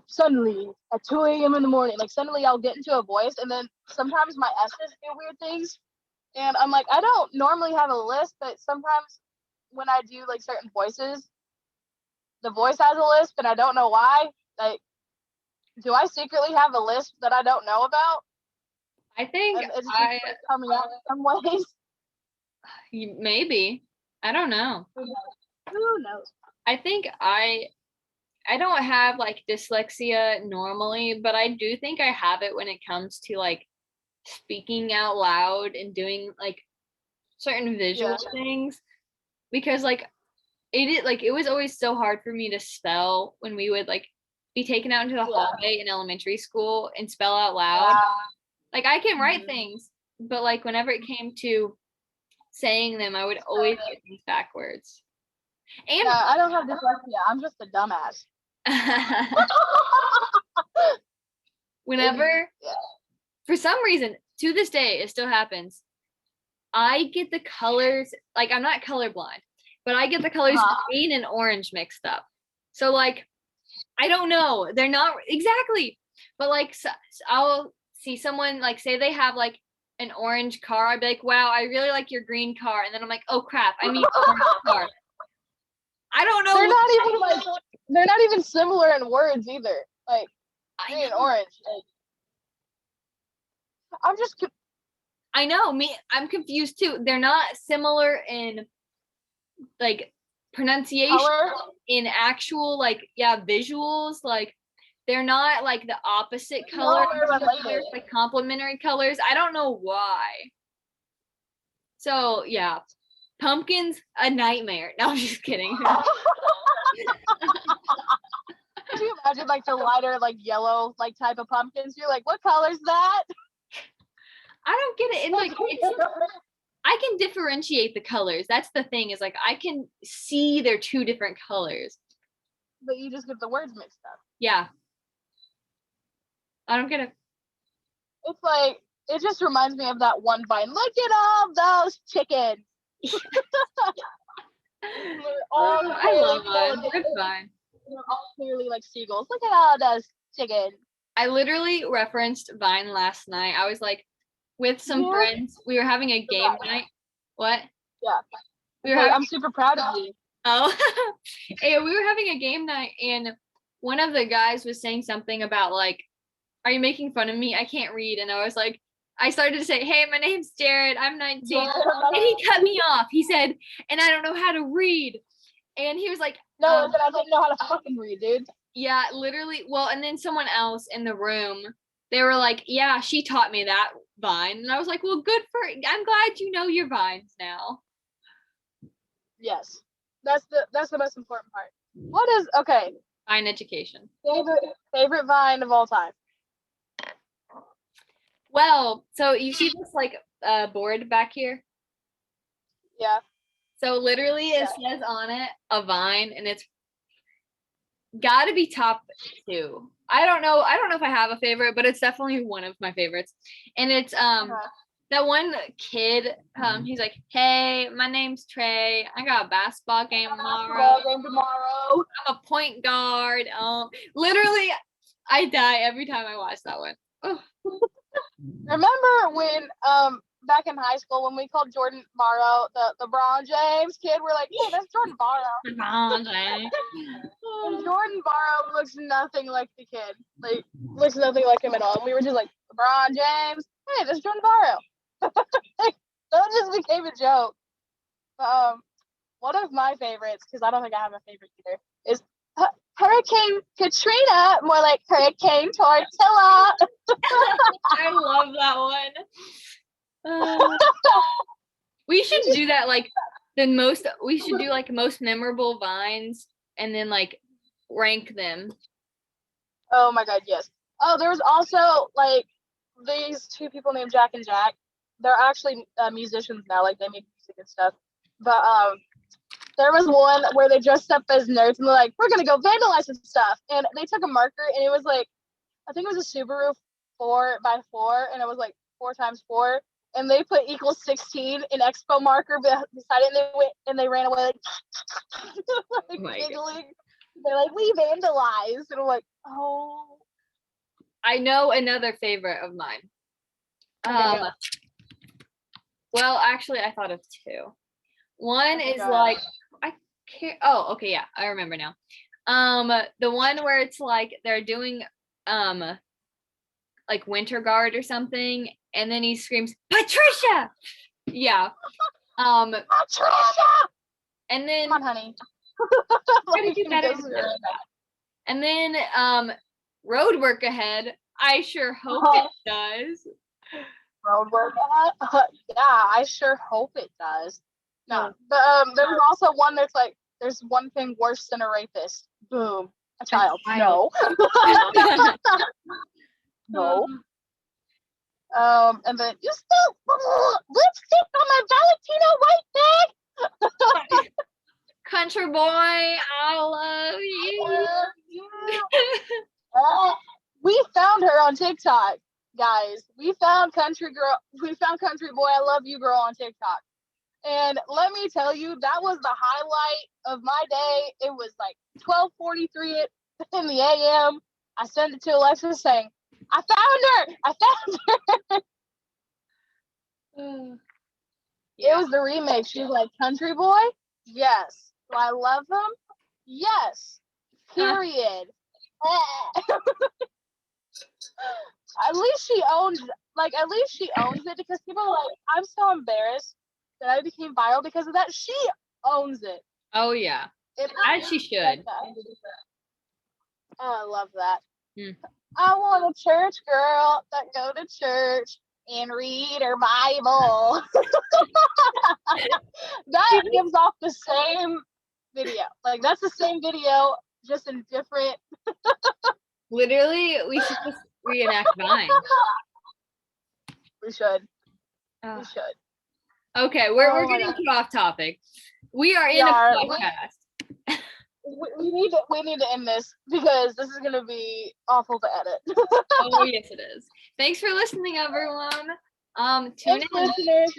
suddenly at 2 a.m. in the morning, like suddenly I'll get into a voice, and then sometimes my S's do weird things, and I'm like, I don't normally have a list, but sometimes when I do like certain voices, the voice has a lisp, and I don't know why. Like, do I secretly have a lisp that I don't know about? I think And it's just like, coming out in some ways. Maybe. I don't know. Who knows? I think I don't have like dyslexia normally, but I do think I have it when it comes to like speaking out loud and doing like certain visual things, because like it was always so hard for me to spell when we would like be taken out into the hallway in elementary school and spell out loud. Like I can write things, but like whenever it came to saying them, I would always get things backwards. And I don't have dyslexia. I'm just a dumbass. Whenever, for some reason, to this day, it still happens. I get the colors, like I'm not colorblind, but I get the colors green and orange mixed up. So like, I don't know, they're not exactly, but like so I'll see someone like say they have like an orange car. I'd be like, wow, I really like your green car. And then I'm like, oh crap, I mean orange car. I don't know. They're not even similar in words either. Like green and orange. Like, I know, I'm confused too. They're not similar in like pronunciation, color? In actual like visuals, like they're not like the opposite color. They're like complementary colors. I don't know why. So yeah, pumpkins, a nightmare. No, I'm just kidding. Could you imagine like the lighter like yellow like type of pumpkins? You're like, what color's that? I don't get it. And like I can differentiate the colors. That's the thing, is like I can see they're two different colors. But you just get the words mixed up. Yeah. I don't get it. It's like, it just reminds me of that one Vine. Look at all those chickens. I love Vine. They're fine. They're all clearly like seagulls. Look at all those chickens. I literally referenced Vine last night. I was like, with some friends, we were having a game night. What? Yeah. I'm super proud of you. Oh, and we were having a game night, and one of the guys was saying something about like, are you making fun of me? I can't read. And I was like, I started to say, hey, my name's Jared. I'm 19. And he cut me off. He said, and I don't know how to read. And he was like, no, I don't know how to fucking read, dude. Yeah, literally. Well, and then someone else in the room, they were like, yeah, she taught me that Vine. And I was like, well, I'm glad you know your Vines now. Yes. That's the most important part. What is, okay. Vine education. Favorite Vine of all time. Well, so you see this like board back here? Yeah. So literally it says on it a Vine, and it's gotta be top 2. I don't know if I have a favorite, but it's definitely one of my favorites. And it's that one kid, he's like, hey, my name's Trey. I got a basketball game tomorrow. I'm a point guard. Literally I die every time I watch that one. Oh. Remember when back in high school when we called Jordan Morrow the LeBron James kid? We're like, hey, that's Jordan Morrow. LeBron James. And Jordan Morrow looks nothing like the kid. Like, looks nothing like him at all. And we were just like, LeBron James, hey, that's Jordan Morrow. That just became a joke. One of my favorites, because I don't think I have a favorite either, is Hurricane Katrina, more like Hurricane Tortilla. I love that one. We should do that, like we should do like most memorable Vines and then like rank them. Oh my god, yes. Oh, there was also like these two people named Jack and Jack. They're actually musicians now, like they make music and stuff. But there was one where they dressed up as nerds and they're like, we're gonna go vandalize some stuff. And they took a marker and it was like, I think it was a Subaru 4x4, and it was like 4 times 4. And they put equals 16 in expo marker beside it, and they ran away like giggling. They're like, we vandalized. And I'm like, oh. I know another favorite of mine. Well, actually, I thought of 2. One Oh is God. like I can't. Oh, okay, yeah, I remember now. The one where it's like they're doing like Winter Guard or something, and then he screams, Patricia! Yeah. Patricia! And then Come on, honey. try to do better than that. And then road work ahead. I sure hope it does. Road work ahead? Yeah, I sure hope it does. No, but there's also one that's like, there's one thing worse than a rapist. Boom. A child. No. No. And then you still lipstick on my Valentino white bag. Country boy, I love you. We found her on TikTok, guys. We found country boy, I love you girl on TikTok. And let me tell you, that was the highlight of my day. It was like 12:43 in the AM. I sent it to Alexis saying, I found her. Yeah. It was the remix. She was like, country boy? Yes. Do I love him? Yes. Period. At least she owns it, because people are like, I'm so embarrassed that I became viral because of that. She owns it. Oh yeah. As she should. Oh, I love that. Mm. I want a church girl that go to church and read her Bible. That gives off the same video. Like, that's the same video, just in different. Literally, we should just reenact Vine. We should. Oh. We should. Okay, we're getting too off topic. We are in a podcast. We need to end this, because this is gonna be awful to edit. Oh yes, it is. Thanks for listening, everyone. Tune in. Listeners.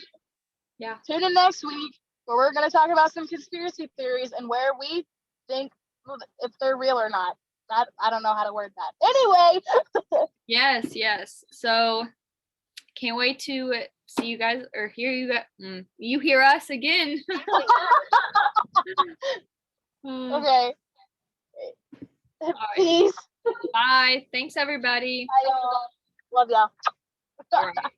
Yeah. Tune in next week, where we're gonna talk about some conspiracy theories and where we think if they're real or not. I don't know how to word that. Anyway. Yes. So can't wait to see you guys or hear you guys. You hear us again. Okay. Right. Peace. Bye. Thanks, everybody. Bye, y'all. Love y'all. All right.